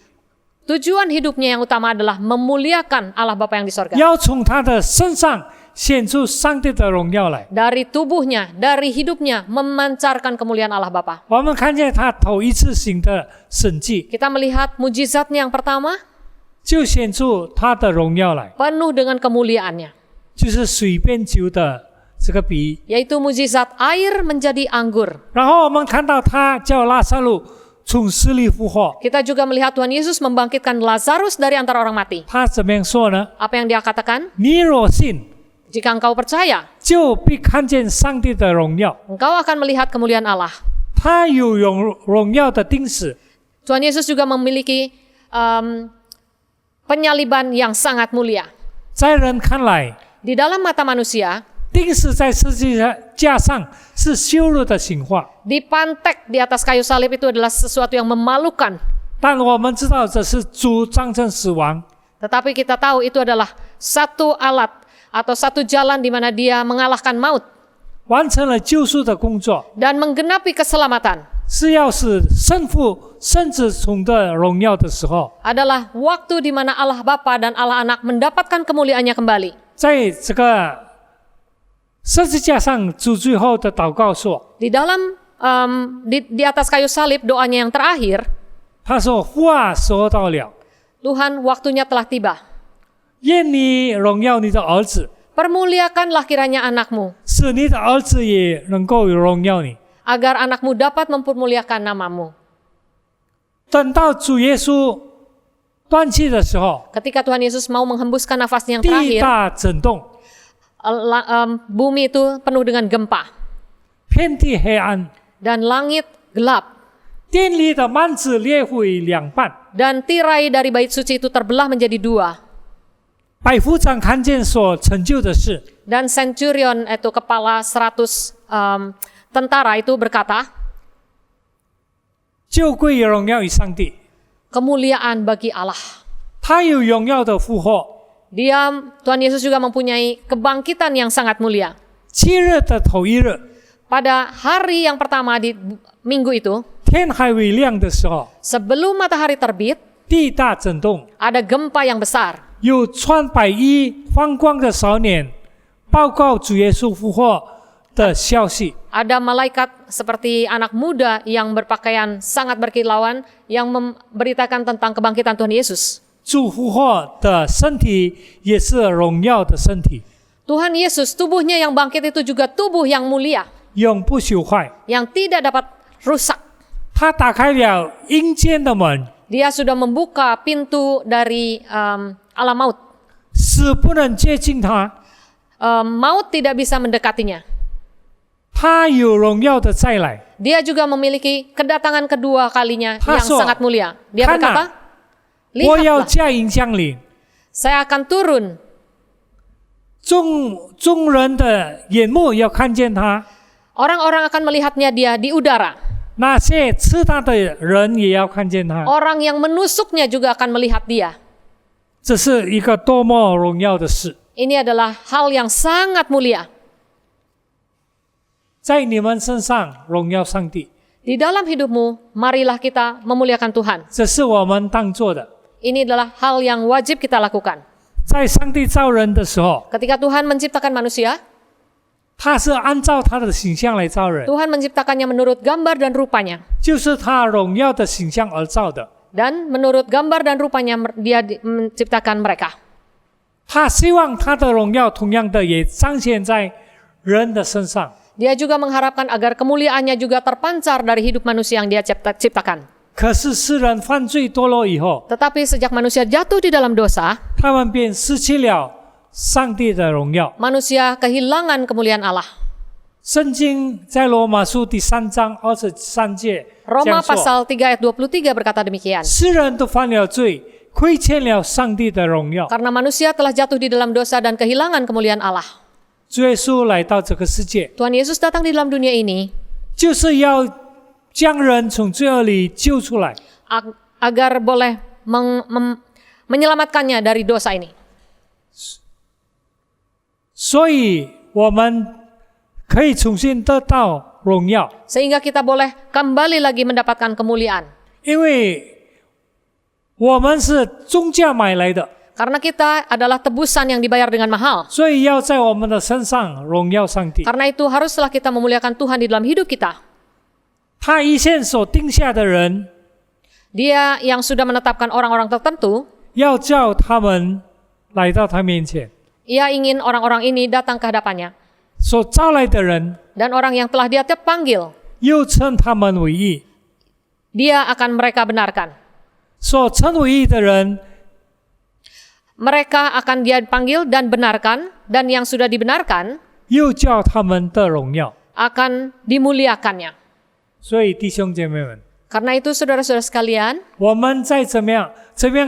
tujuan hidupnya yang utama adalah memuliakan Allah Bapa yang di sorga. 要从他的身上显出上帝的荣耀来。 Dari tubuhnya, dari hidupnya memancarkan kemuliaan Allah Bapa. 我们看见他头一次行的神迹， Kita melihat mujizatnya yang pertama 就显出他的荣耀来。 penuh dengan kemuliaannya. 就是水变酒的这个比喻。 yaitu mujizat air menjadi anggur. 然后我们看到他叫拉撒路从死里复活， Kita juga melihat Tuhan Yesus membangkitkan Lazarus dari antara orang mati. 他怎么样说呢？ Apa yang dia katakan? 你若信， Jika engkau percaya, 就必看见上帝的荣耀。 engkau akan melihat kemuliaan Allah. 他有荣耀的钉死， Tuhan Yesus juga memiliki penyaliban yang sangat mulia. 在人看来， Di dalam mata manusia, 钉死在十字架上是羞辱的刑罚。 dipantek di atas kayu salib itu adalah sesuatu yang memalukan. 但我们知道这是主战胜死亡， Tetapi kita tahu itu adalah satu alat atau satu jalan di mana dia mengalahkan maut 完成了救赎的工作， dan menggenapi keselamatan. 是要使圣父圣子从的荣耀的时候， Adalah waktu di mana Allah Bapa dan Allah Anak mendapatkan kemuliaannya kembali. 在这个十字架上主最后的祷告说， Di dalam di atas kayu salib doanya yang terakhir, 他说：“父啊，时候到了， Tuhan waktunya telah tiba. 愿你荣耀你的儿子， Permuliakanlah kiranya anakmu, 使你的儿子也能够荣耀你。” agar anakmu dapat mempermuliakan namamu. 等到主耶稣断气的时候， Ketika Tuhan Yesus mau menghembuskan nafasnya yang 地 terakhir, 大震动， bumi itu penuh dengan gempa 遍地黑暗， dan langit gelap 殿里的幔子裂为两半。 dan tirai dari bait suci itu terbelah menjadi dua. 百夫长看见所成就的事， Dan centurion itu kepala 100 tentara itu berkata, 就归荣耀于上帝。 kemuliaan bagi Allah. 他有荣耀的复活， Tuhan Yesus juga mempunyai kebangkitan yang sangat mulia. 7日的头一日， Pada hari yang pertama di minggu itu, 天还未亮的时候， sebelum matahari terbit, 地大震动， ada gempa yang besar. 有穿白衣放光的少年报告主耶稣复活的消息。 Ada malaikat seperti anak muda yang berpakaian sangat berkilauan yang memberitakan tentang kebangkitan Tuhan Yesus. 主复活的身体也是荣耀的身体， Tuhan Yesus, tubuhnya yang bangkit itu juga tubuh yang mulia, 永不朽坏。 yang tidak dapat rusak. 他打开了阴间的门， Dia sudah membuka pintu dari alam maut. 死不能接近他。 Maut tidak bisa mendekatinya. 他有荣耀的再来。 Dia juga memiliki kedatangan kedua kalinya yang Pasok. sangat mulia. Dia Karena berkata, 我要 lihatlah, 驾云降临， saya akan turun. 众人的眼目要看见他， Orang-orang akan melihatnya dia di udara. 那些吃他的人也要看见他。 Orang yang menusuknya juga akan melihat dia. 这是一个多么荣耀的事！ Ini adalah hal yang sangat mulia. 在你们身上荣耀上帝， Di dalam hidupmu, marilah kita memuliakan Tuhan. 这是我们当做的。 Ini adalah hal yang wajib kita lakukan. 在上帝造人的时候， Ketika Tuhan menciptakan manusia, 他是按照他的形象来造人， Tuhan menciptakannya menurut gambar dan rupanya. 就是他荣耀的形象而造的。 Dan menurut gambar dan rupanya dia menciptakan mereka. 他希望他的荣耀同样的也彰显在人的身上。 Dia juga mengharapkan agar kemuliaannya juga terpancar dari hidup manusia yang dia ciptakan. 可是世人犯罪堕落以后， Tetapi sejak manusia jatuh di dalam dosa, 他们便失去了上帝的荣耀。 manusia kehilangan kemuliaan Allah. 圣经在罗马书第3章23节这 Roma 样说： pasal 3 ayat 23 berkata demikian. 世人都犯了罪，亏欠了上帝的荣耀。 Karena manusia telah jatuh di dalam dosa dan kehilangan kemuliaan Allah. 主耶稣来到这个世界， Tuhan Yesus datang di dalam dunia ini 就是要将人从罪恶里救出来。 agar boleh menyelamatkannya dari dosa ini. 所以我们可以重新得到荣耀， Sehingga kita boleh kembali lagi mendapatkan kemuliaan. 因为我们是重价买来的， Karena kita adalah tebusan yang dibayar dengan mahal. 所以要在我们的身上荣耀上帝。 Karena itu haruslah kita memuliakan Tuhan di dalam hidup kita. 他一线所定下的人， Dia yang sudah menetapkan orang-orang tertentu, 要叫他们来到他面前。Ia ingin orang-orang ini datang ke hadapannya. 所招来的人 Dan orang yang telah dia panggil, 又称他们为义， dia akan mereka benarkan. 所称为义的人 Mereka akan dia panggil dan benarkan, dan yang sudah dibenarkan 又叫他们得荣耀。 akan dimuliakannya. 所以弟兄姐妹们， Karena itu saudara-saudara sekalian, 我们在怎么样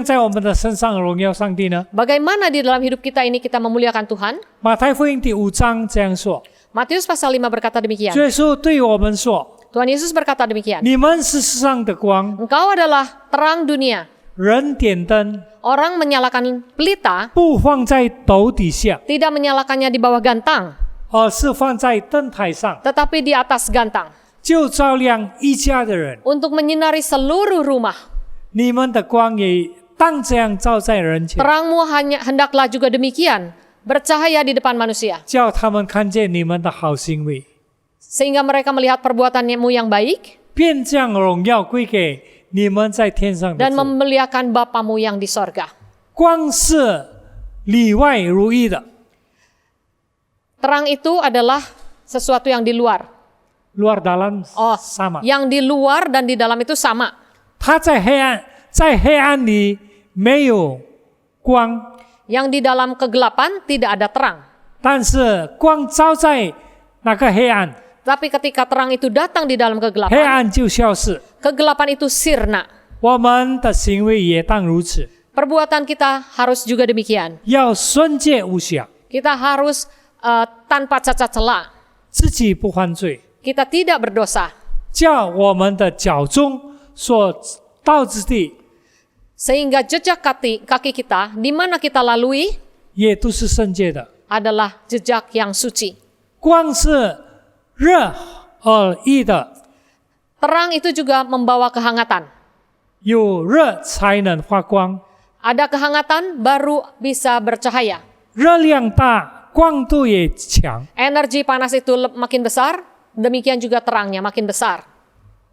在我们的身上荣耀上帝呢？ bagaimana di dalam hidup kita ini kita memuliakan Tuhan? 马太福音第5章这样说， Matius pasal 5 berkata demikian. 耶稣对我们说 Tuhan Yesus berkata demikian. 你们是世上的光， Engkau adalah terang dunia. 人点灯 Orang menyalakan pelita, 不放在斗底下， tidak menyalakannya di bawah gantang, 而是放在灯台上， tetapi di atas gantang, 就照亮一家的人。 untuk menyinari seluruh rumah. 你们的光也当这样照在人前， Terangmu hendaklah juga demikian, bercahaya di depan manusia, 叫他们看见你们的好行为， sehingga mereka melihat perbuatanmu yang baik 便将荣耀归给你们在天上的 dan 主。 memuliakan Bapamu yang di sorga. 光是里外如一的， Terang itu adalah sesuatu yang di luar. luar dalam Oh, sama。 yang di luar dan di dalam itu sama. 它在黑暗里没有光， Yang di dalam kegelapan tidak ada terang. 但是光照在那个黑暗， Tapi ketika terang itu datang di dalam 黑 kegelapan, 暗就消失。 kegelapan itu sirna. 我们的行为也当如此， Perbuatan kita harus juga demikian. 要纯洁无瑕， Kita harus tanpa cacat celah. 自己不犯罪， Kita tidak berdosa. 叫我们的脚中所到之地 Sehingga jejak kaki kita di mana kita lalui 也都是圣洁的。 adalah jejak yang suci. 光是热而易的， Terang itu juga membawa kehangatan. 有热才能发光， Ada kehangatan baru bisa bercahaya. 热量大，光度也强。 Energi panas itu makin besar, demikian juga terangnya makin besar.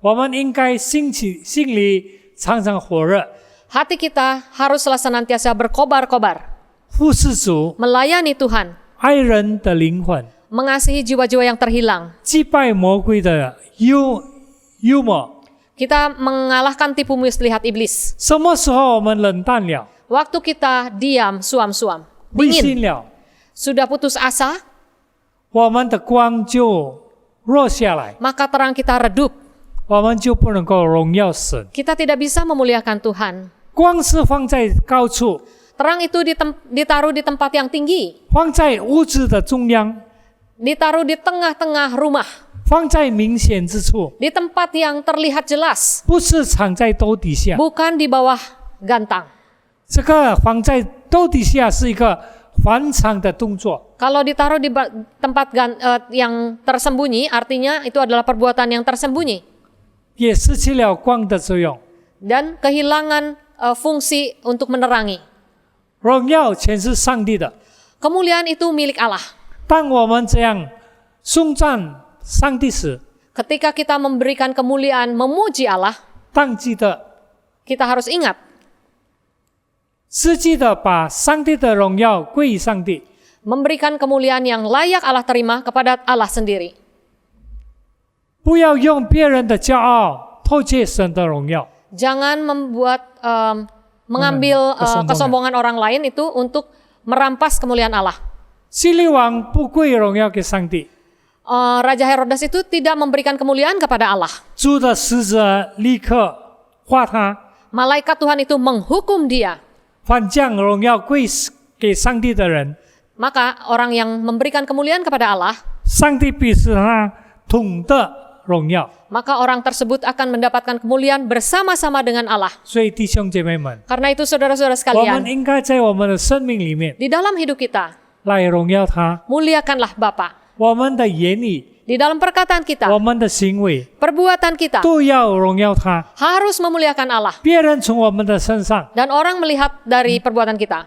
我们应该心里常常火热， Hati kita haruslah senantiasa berkobar-kobar, 服侍主， melayani Tuhan, 爱人的灵魂， mengasihi jiwa-jiwa yang terhilang. 击败魔鬼的幽默。 Kita mengalahkan tipu muslihat iblis. 什么时候我们冷淡了， Waktu kita diam, suam-suam, 灰 dingin, 心了， sudah putus asa, 我们的光就弱下来， maka terang kita redup. 我们就不能够荣耀神。 Kita tidak bisa memuliakan Tuhan. 光是放在高处， Terang itu ditaruh di tempat yang tinggi, 放在屋子的中央， ditaruh di tengah-tengah rumah, 放在明显之处， di tempat yang terlihat jelas, 不是藏在兜底下。 bukan di bawah gantang. 这个放在兜底下是一个反常的动作。 Kalau ditaruh di tempat yang tersembunyi, artinya itu adalah perbuatan yang tersembunyi 也失去了光的作用。 dan kehilangan fungsi untuk menerangi. 荣耀全是上帝的。 Kemuliaan itu milik Allah. 当我们这样颂赞上帝时， Ketika kita memberikan kemuliaan, memuji Allah, 当记得 kita harus ingat 实际的把上帝的荣耀归于上帝， memberikan kemuliaan yang layak Allah terima kepada Allah sendiri. 不要用别人的骄傲偷窃神的荣耀。 Jangan mengambil kesombongan orang lain itu untuk merampas kemuliaan Allah. 希律王不归荣耀给上帝， Raja Herodes itu tidak memberikan kemuliaan kepada Allah. 主的使者立刻罚他， Malaikat Tuhan itu menghukum dia. 反将荣耀归给上帝的人， Maka orang yang memberikan kemuliaan kepada Allah, 上帝必使他统的荣耀。 maka orang tersebut akan mendapatkan kemuliaan bersama-sama dengan Allah. 所以弟兄姐妹们， Karena itu saudara-saudara 我们 sekalian, 应该在我们的生命里面 di dalam hidup kita, 来荣耀他。 muliakanlah Bapa. 我们的言语， Di dalam perkataan kita, 我们的行为 perbuatan kita 都要荣耀他。 harus memuliakan Allah. 别人从我们的身上 Dan orang melihat dari perbuatan kita,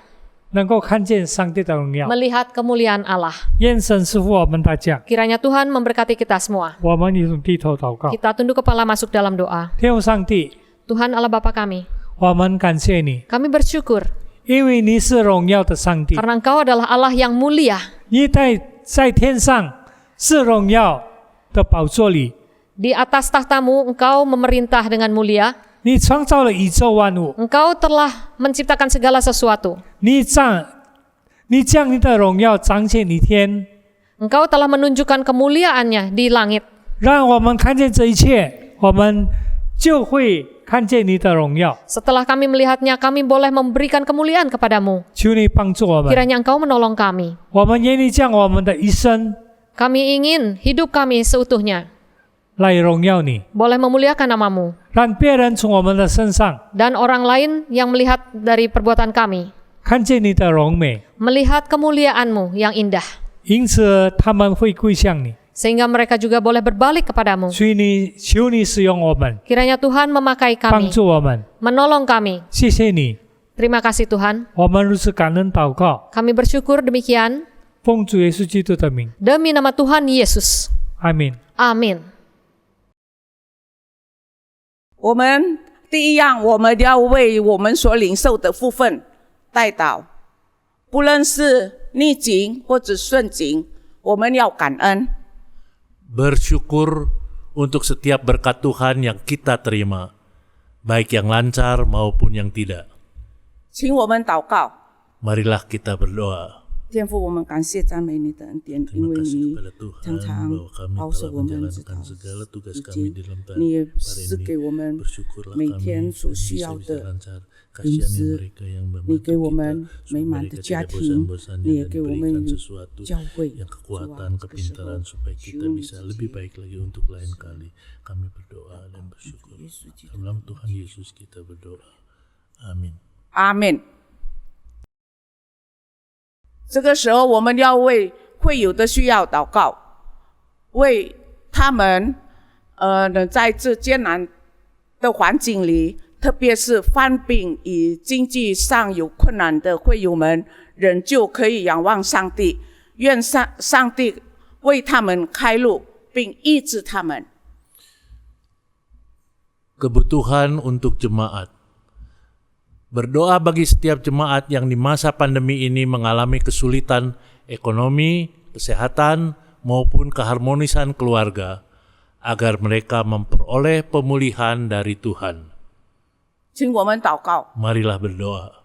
能够看见上帝的荣耀。 melihat kemuliaan Allah. 愿神赐福我们大家。 Kiranya Tuhan memberkati kita semua. 我们一同低头祷告。 Kita tunduk kepala masuk dalam doa. 天父上帝， Tuhan Allah Bapa kami, 我们感谢你， kami bersyukur 因为你是荣耀的上帝， karena Engkau adalah Allah yang mulia. 你在天上是荣耀的宝座里， Di atas tahtamu Engkau memerintah dengan mulia. 你创造了宇宙万物， Engkau telah menciptakan segala sesuatu. 你将你的荣耀彰显一天， Engkau telah menunjukkan kemuliaannya di langit. 让我们看见这一切，我们就会看见你的荣耀。 Setelah kami melihatnya, kami boleh memberikan kemuliaan kepadamu. 求你帮助我们， Kiranya Engkau menolong kami. 我们愿意将我们的一生 Kami ingin hidup kami seutuhnya 来荣耀你， boleh memuliakan namamu. 让别人从我们的身上 Dan orang lain yang melihat dari perbuatan kami, 看见你的荣美， melihat kemuliaanmu yang indah. 因此他们会归向你。 Sehingga mereka juga boleh berbalik kepadamu. 所以求你使用我们， Kiranya Tuhan memakai 帮 kami, 助我们。 menolong kami. 谢谢你， Terima kasih Tuhan. 我们如此感恩祷告， Kami bersyukur demikian 奉主耶稣基督的名， demi nama Tuhan Yesus. 阿门。 Amin. 我们第一样，我们要为我们所领受的福分代祷，不论是逆境或者顺境，我们要感恩。 Bersyukur untuk setiap berkat Tuhan yang kita terima, baik yang lancar maupun yang tidak. 请我们祷告。 Marilah kita berdoa. 天父，我们感谢赞美你的恩典，因 Terima 为 kasih 你 kepada Tuhan 常常 bahwa kami 保 telah 守我们知道 menjalankan segala tugas 时 kami 间 di dalam 你也 hari 赐给 ini. 我们 Bersyukurlah 每 kami 天所需要 bisa 的 lancar. 饮 Kasihani 食， mereka yang 你 membantu 给我 kita, 们 supaya 美满的 mereka 家 tidak 庭， bosan-bosannya 你也 dan 给我们 berikan sesuatu 教会 yang 主啊 kekuatan, 这个时候 kepintaran supaya 求 kita 你 bisa 自 lebih 己 baik lagi untuk lain kali. Kami berdoa dan bersyukur. 耶稣基督 Dalam Tuhan Yesus kita berdoa. Amin. 阿门。这个时候，我们要为会友的需要祷告，为他们在这艰难的环境里，特别是患病与经济上有困难的会友们，仍旧可以仰望上帝，愿上帝为他们开路，并医治他们。 Kebutuhan untuk jemaat. Berdoa bagi setiap jemaat yang di masa pandemi ini mengalami kesulitan ekonomi, kesehatan, maupun keharmonisan keluarga, agar mereka memperoleh pemulihan dari Tuhan. 请我们祷告， Marilah berdoa.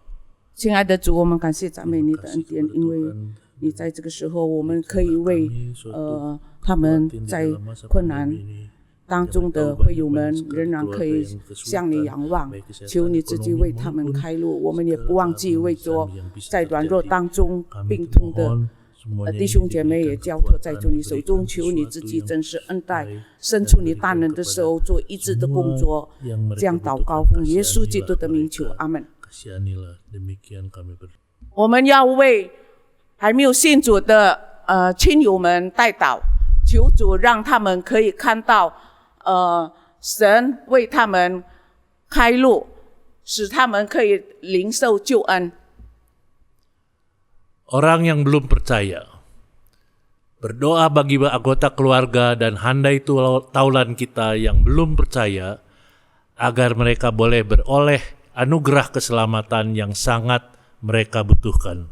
亲爱的主，我们感谢赞美你的恩典，因为你在这个时候，我们可以为他们在困难当中的会友们仍然可以向你仰望，求你自己为他们开路。我们也不忘记为着在软弱当中病痛的弟兄姐妹也交托在主你手中，求你自己真是恩待，伸出你大能的手做医治的工作。这样祷告，奉耶稣基督的名求，阿门。 Kasihanilah, demikian kami berdoa. 我们要为还没有信主的亲友们代祷，求主让他们可以看到神为他们开路，使他们可以领受救恩。 Orang yang belum percaya, berdoa bagi anggota keluarga dan handai taulan kita yang belum percaya, agar mereka boleh beroleh anugerah keselamatan yang sangat mereka butuhkan.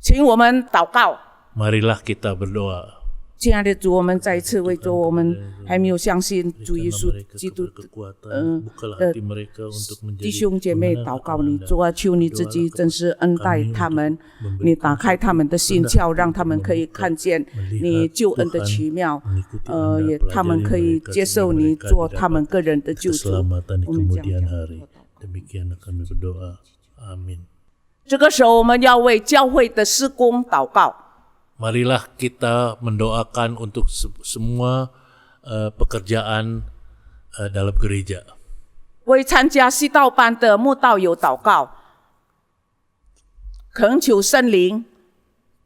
请我们祷告， Marilah kita berdoa. 亲爱的主，我们再一次为着我们还没有相信主耶稣基督的弟兄姐妹祷告你，主啊，求你自己真是恩待他们，你打开他们的心窍，让他们可以看见你救恩的奇妙，也他们可以接受你做他们个人的救主。我们这样讲。 Demikian kami berdoa. Amin. 这个时候，我们要为教会的事工祷告。 Marilah kita mendoakan untuk semua pekerjaan dalam gereja. 为参加西道班的慕道友祷告，恳求圣灵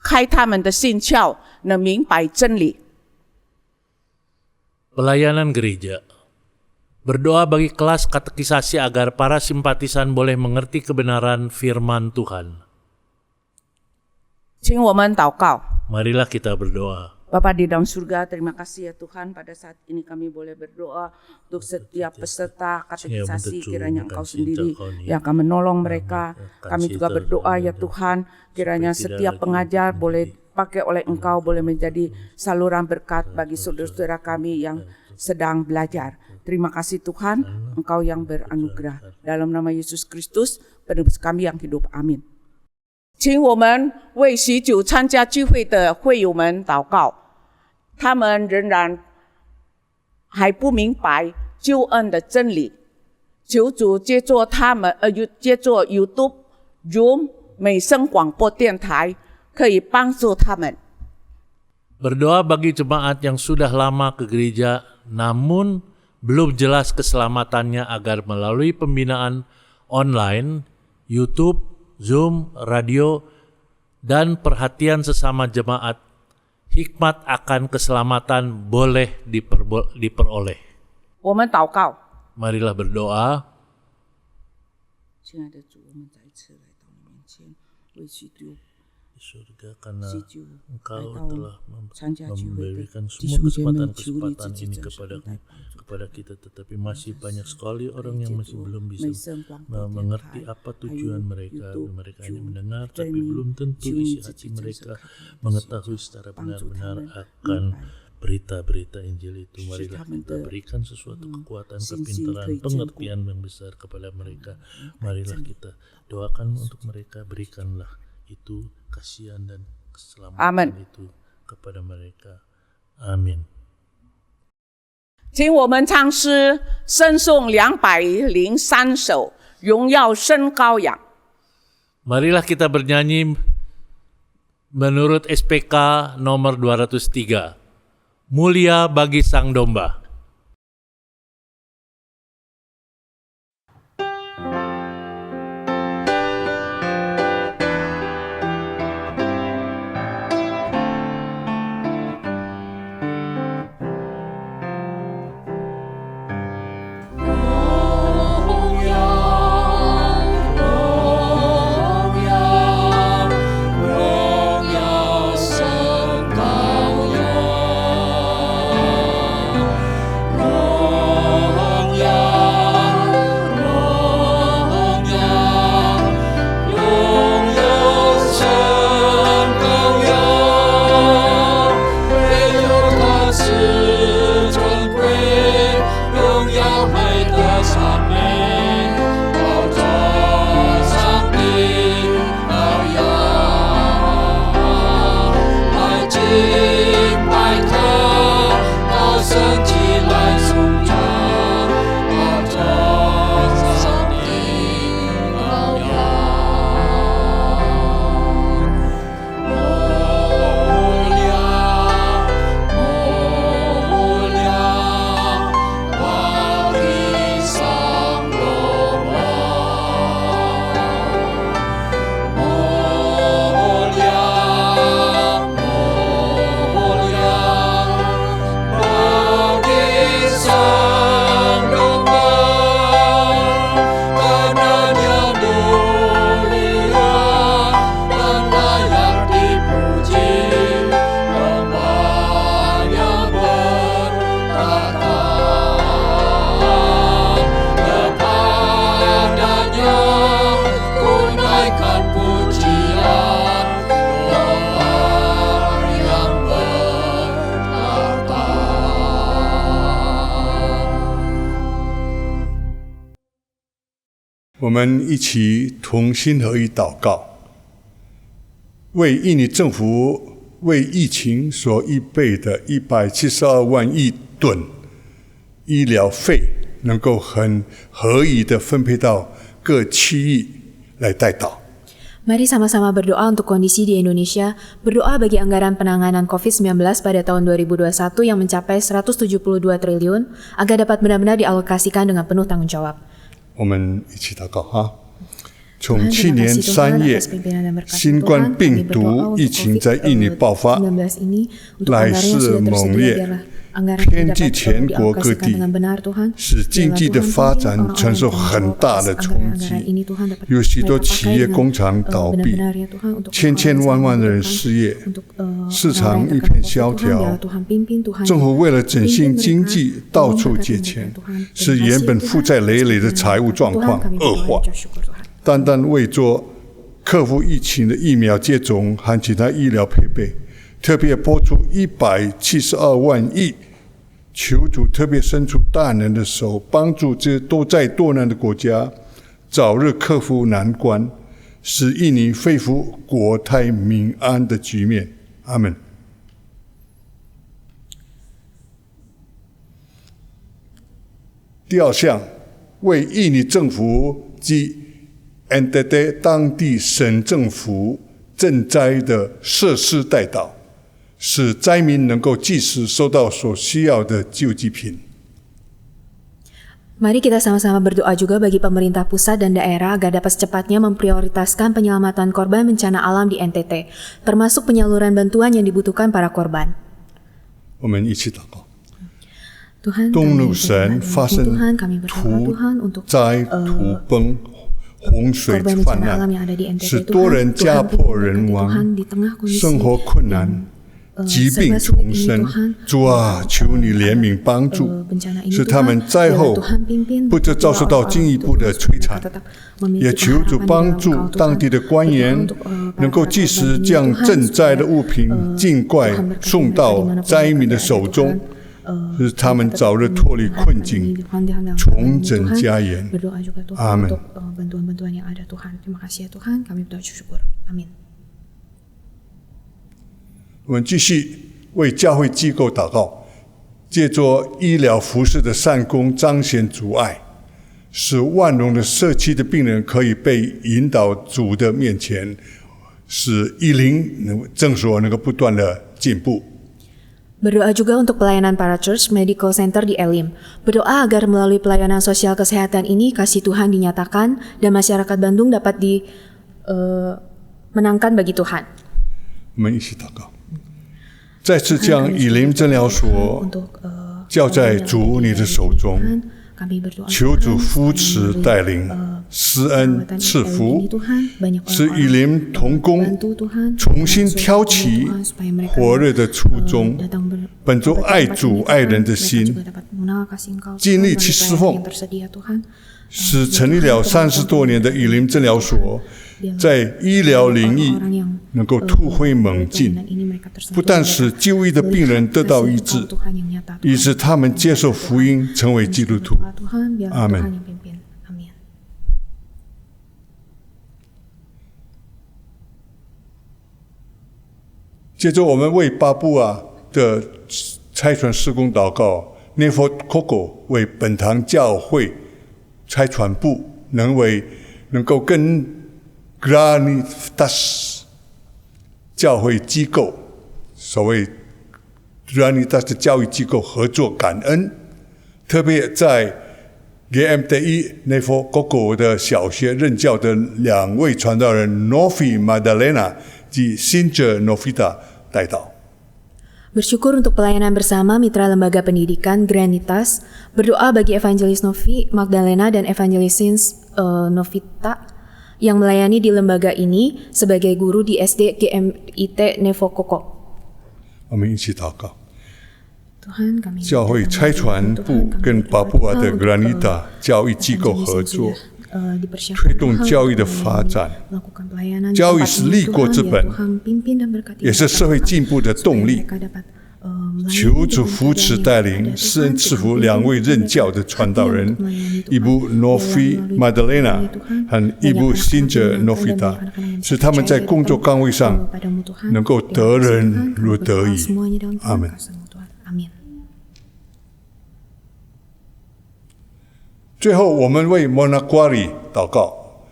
开他们的心窍，能明白真理。 Pelayanan gereja. Berdoa bagi kelas katekisasi agar para simpatisan boleh mengerti kebenaran firman Tuhan. 请我们祷告， Marilah kita berdoa. Bapa di dalam surga, terima kasih ya Tuhan, pada saat ini kami boleh berdoa untuk setiap peserta katekisasi, kiranya Engkau sendiri yang akan menolong mereka. Kami juga berdoa ya Tuhan, kiranya setiap pengajar boleh pakai oleh Engkau, boleh menjadi saluran berkat bagi saudara-saudara kami yang sedang belajar. Terima kasih Tuhan, Engkau yang beranugerah. Dalam nama Yesus Kristus, penebus kami yang hidup. Amin. 请我们为许久参加聚会的会友们祷告，他们仍然还不明白救恩的真理。求主借助YouTube、Zoom、美声广播电台，可以帮助他们。 Berdoa bagi jemaat yang sudah lama ke gereja, namun belum jelas keselamatannya agar melalui pembinaan online, YouTube, Zoom, radio, dan perhatian sesama jemaat, hikmat akan keselamatan boleh diperoleh. 我们祷告， Marilah berdoa. 亲爱的主，我们再一次来到你面前，为许久 Di surga, karena 许久 Engkau 来到 telah 参加聚会的 memberikan 弟 semua 兄姐妹，求你 kesempatan 自己 ini 真实的带帮助。 kepada kita, tetapi masih banyak sekali orang yang masih belum bisa 美声广播电 mengerti 台 apa tujuan 还有 mereka. YouTube, Mereka hanya Zoom, mendengar, tapi streaming, belum tentu 求你 isi 自 hati 己真实 mereka 看他们的 mengetahui 心 secara 帮助他 benar-benar 们 akan 明白 berita-berita Injil itu. 使 Marilah 他们 kita 的 berikan sesuatu kekuatan, 信心 kepintaran, 可以坚固 pengertian yang besar kepada mereka. Marilah kita doakan untuk mereka, berikanlah itu kasihan dan keselamatan Amin. itu kepada mereka. Amin. 请我们唱诗，圣颂203首，荣耀生羔羊。 Marilah kita bernyanyi menurut SPK nomor 203. Mulia bagi Sang Domba. "我们一起同心合意祷告，为印尼政府为疫情所预备的172万亿吨医疗费，能够很合宜的分配到各区域来代祷。 Mari sama-sama berdoa untuk kondisi di Indonesia, berdoa bagi anggaran penanganan COVID-19 pada tahun 2021 yang mencapai 172 triliun, agar dapat benar-benar dialokasikan dengan penuh tanggung jawab. 我们一起祷告哈。从去年3月，新冠病毒疫情在印尼爆发，来势猛烈，遍及全国各地，使经济的发展承受很大的冲击。有许多企业工厂倒闭，千万的人失业，市场一片萧条。政府为了振兴经济，到处借钱，使原本负债累累的财务状况恶化。单单为做克服疫情的疫苗接种和其他医疗配备，特别拨出172万亿，求主特别伸出大能的手，帮助这都在多难的国家早日克服难关，使印尼恢复国泰民安的局面。阿们。第二项，为印尼政府及NTT 当地省政府赈灾的设施代祷，使灾民能够及时收到所需要的救济品。Mari kita sama-sama berdoa juga bagi pemerintah pusat dan daerah agar dapat secepatnya memprioritaskan penyelamatan korban bencana alam di NTT, termasuk penyaluran bantuan yang dibutuhkan para korban. 我们一起祷告。 Tuhan, 东陆省发生土灾、土崩、洪水泛滥，使多人家破人亡，生活困难，疾病丛生。主啊，求你怜悯帮助，使他们灾后不得遭受到进一步的摧残。也求主帮助当地的官员能够及时将赈灾的物品尽快送到灾民的手中，使他们早日脱离困境，重整家园。阿门。我们继续为教会机构祷告，借着医疗服事的善功彰显主爱，使万荣的社区的病人可以被引导主的面前，使医灵诊所能够不断的进步。 Berdoa juga untuk pelayanan Parachurch Medical Center di Elim. Berdoa agar melalui pelayanan sosial kesehatan ini kasih Tuhan dinyatakan dan masyarakat Bandung dapat dimenangkan bagi Tuhan. 我们一起祷告，再次将以林诊疗所交在主你的手中，求主扶持带领，施恩赐福，使以林同工重新挑起火热的初衷，本着爱主爱人的心，尽力去侍奉，使成立了30多年的以林诊疗所，在医疗领域能够突飞猛进，不但使就医的病人得到医治，以使他们接受福音，成为基督徒。阿们。接着，我们为巴布亚的差传事工祷告。Nevo Koko 为本堂教会差传部能够跟 Granitas 教会机构，所谓 Granitas 的教育机构合作感恩，特别在 GMTI Nevo Koko 的小学任教的2位传道人 Novi Madalena 及 Sinja Novita 代祷。 Bersyukur untuk pelayanan bersama Mitra Lembaga Pendidikan Granitas, berdoa bagi Evangelis Novi Magdalena dan Evangelis Novita yang melayani di lembaga ini sebagai guru di SD GMIT Nevo Koko. 我们一起祷告。 Tuhan, kami 教会差传部跟巴布亚的 Granita 教育机构合作，推动教育的发展。教育是立国之本，也是社会进步的动力。求主扶持带领，施恩赐福2位任教的传道人，一部 Novi Madalena 和一部 Sinja Novita， 使他们在工作岗位上能够得人如得以。阿们。 最后，我们为 Monaguari 祷告，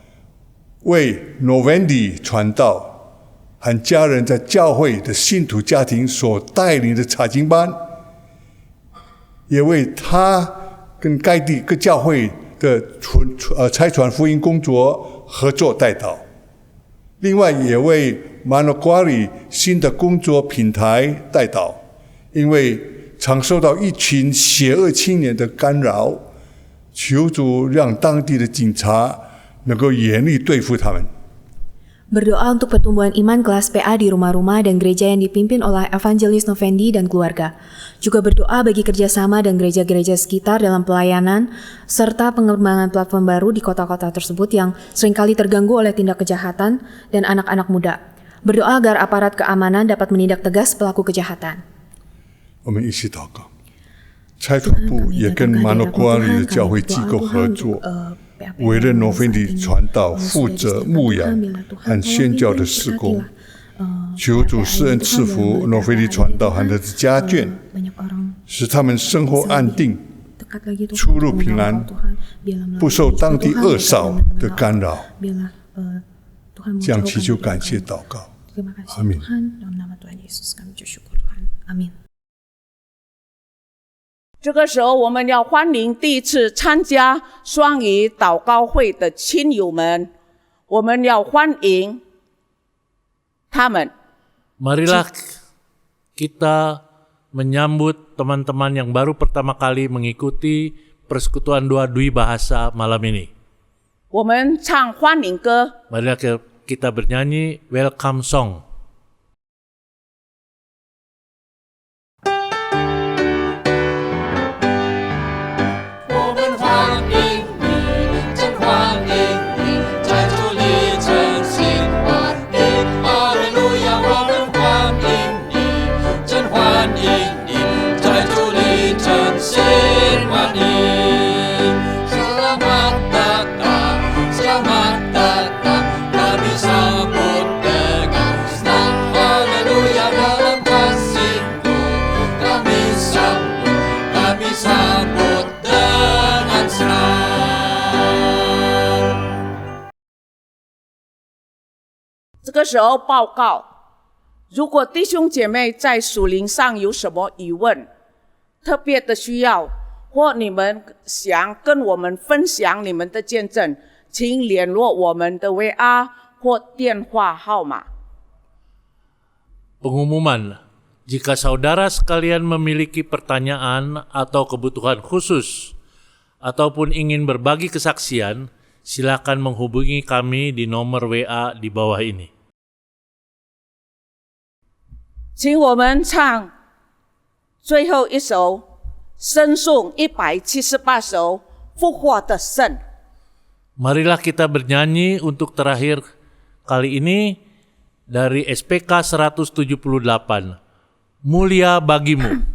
为 Novendi 传道和家人在教会的信徒家庭所带领的查经班，也为他跟该地各教会的差传福音工作合作代祷。另外，也为 Monaguari 新的工作平台代祷，因为常受到一群邪恶青年的干扰，求主让当地的警察能够严厉对付他们。 Berdoa untuk pertumbuhan iman kelas PA di rumah-rumah dan gereja yang dipimpin oleh Evangelis Novendi dan keluarga. Juga berdoa bagi kerjasama dan gereja-gereja sekitar dalam pelayanan, serta pengembangan platform baru di kota-kota tersebut yang seringkali terganggu oleh tindak kejahatan dan anak-anak muda. Berdoa agar aparat keamanan dapat menindak tegas pelaku kejahatan. 我们一起祷告。差法部也跟马诺瓜里的教会机构合作，委任诺芬迪传道负责牧养和宣教的事工。求主施恩赐福诺菲利传道和他的家眷，使他们生活安定，出入平安，不受当地恶扫的干扰。这样祈求感谢祷告，阿门。 这个时候，我们要欢迎第一次参加双语祷告会的亲友们，我们要欢迎他们。 Marilah kita menyambut teman-teman yang baru pertama kali mengikuti persekutuan doa Dwi Bahasa malam ini. 我们唱欢迎歌。 Marilah kita bernyanyi Welcome Song. 这个时候报告，如果弟兄姐妹在属灵上有什么疑问、特别的需要，或你们想跟我们分享你们的见证，请联络我们的 WA 或电话号码。 Pengumuman, jika saudara sekalian memiliki pertanyaan atau kebutuhan khusus, ataupun ingin berbagi kesaksian, silakan menghubungi kami di nomor WA di bawah ini. 请我们唱最后一首圣颂178首复活的圣。 Marilah kita bernyanyi untuk terakhir kali ini dari SPK 178, Mulia Bagimu.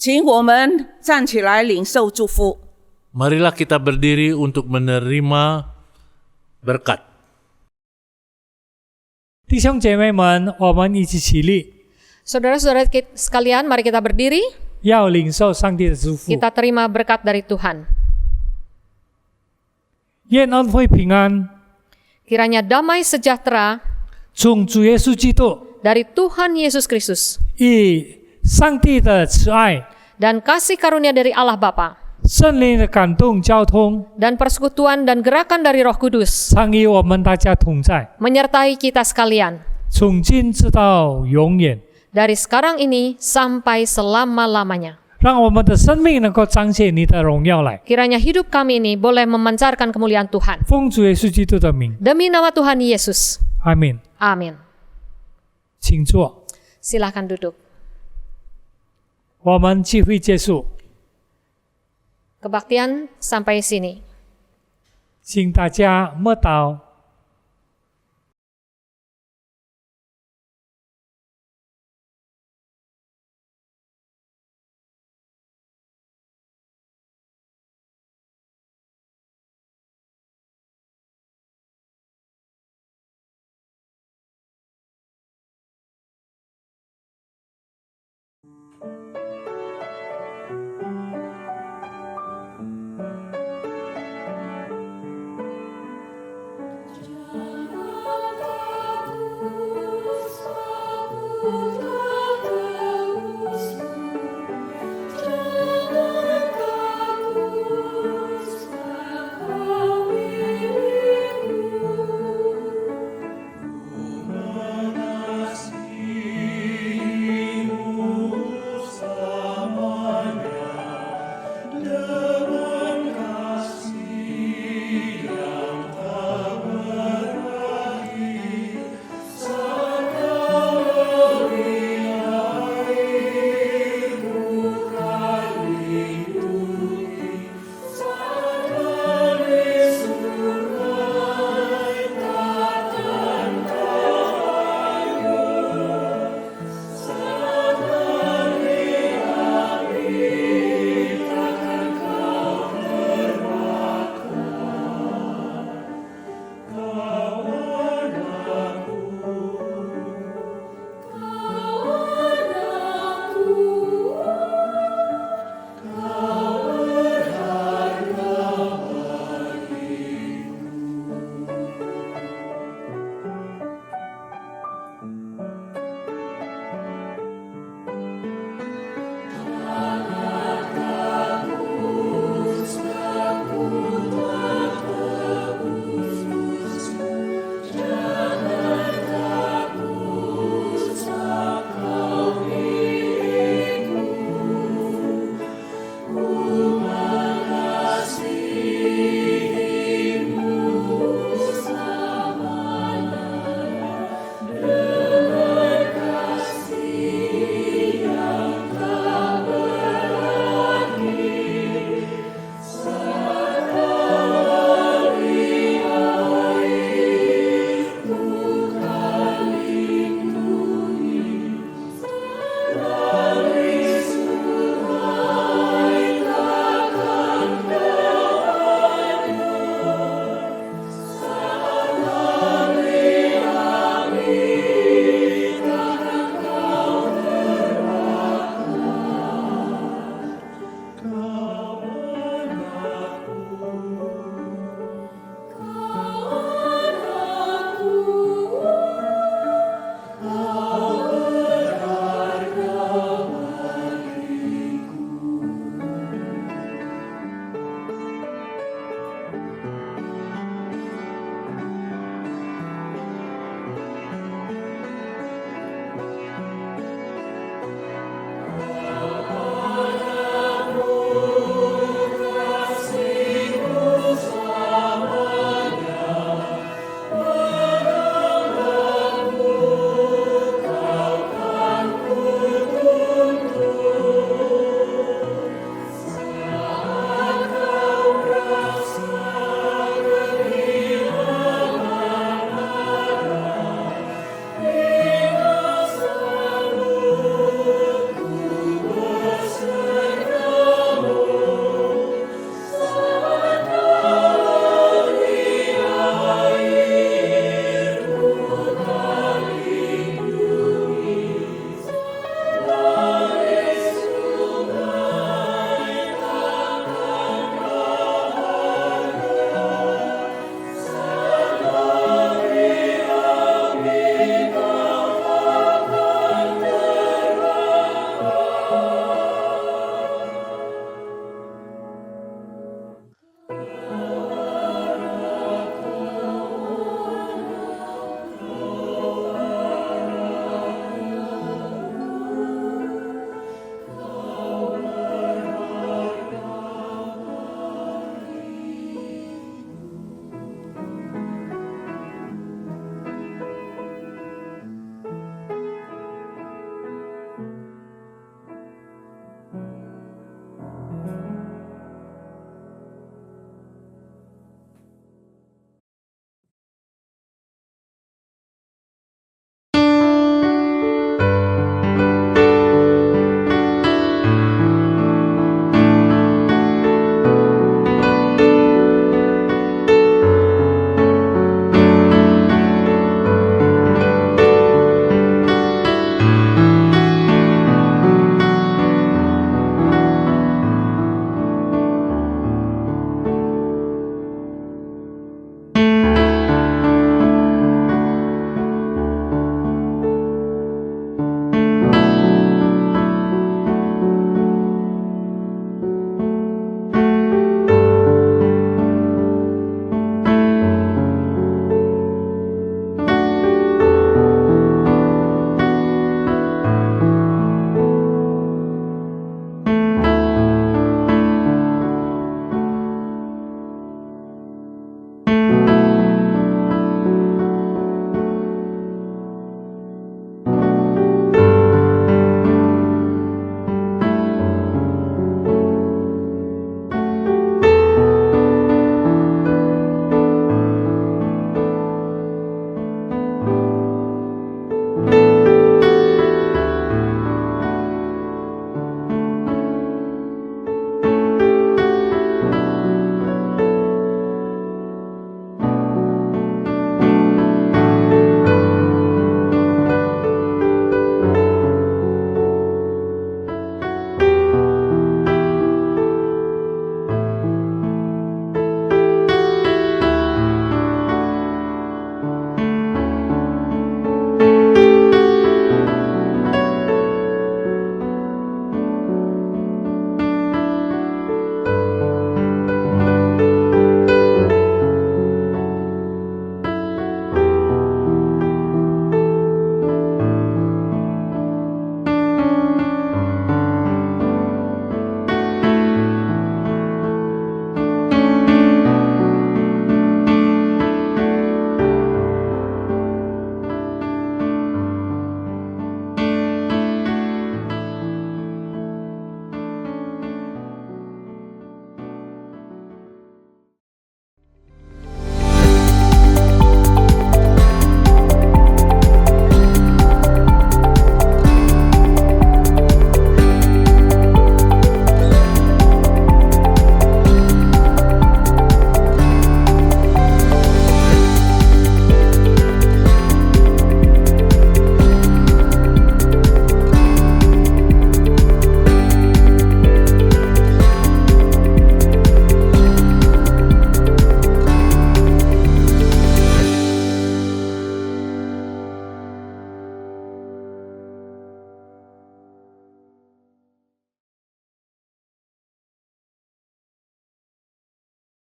请我们站起来领受祝福。 Marilah kita berdiri untuk menerima berkat. 弟兄姐妹们，我们一起起立， Saudara-saudara sekalian, mari kita berdiri, 要领受上帝的祝福。 kita terima berkat dari Tuhan. 愿恩惠平安 Kiranya damai sejahtera 从主耶稣基督 dari Tuhan Yesus Kristus 以上帝的慈爱、 dan kasih karunia dari Allah Bapa 圣灵的感动交通， dan persekutuan dan gerakan dari Roh Kudus 常与我们大家同在， menyertai kita sekalian 从今直到永远。 dari sekarang ini sampai selama-lamanya. 让我们的生命能够彰显你的荣耀来。 Kiranya hidup kami ini boleh memancarkan kemuliaan Tuhan. 奉主耶稣基督的名， Demi nama Tuhan Yesus. 阿门。 Amin. 请坐， Silakan duduk. 我们聚会结束， Kebaktian sampai sini. 请大家默祷。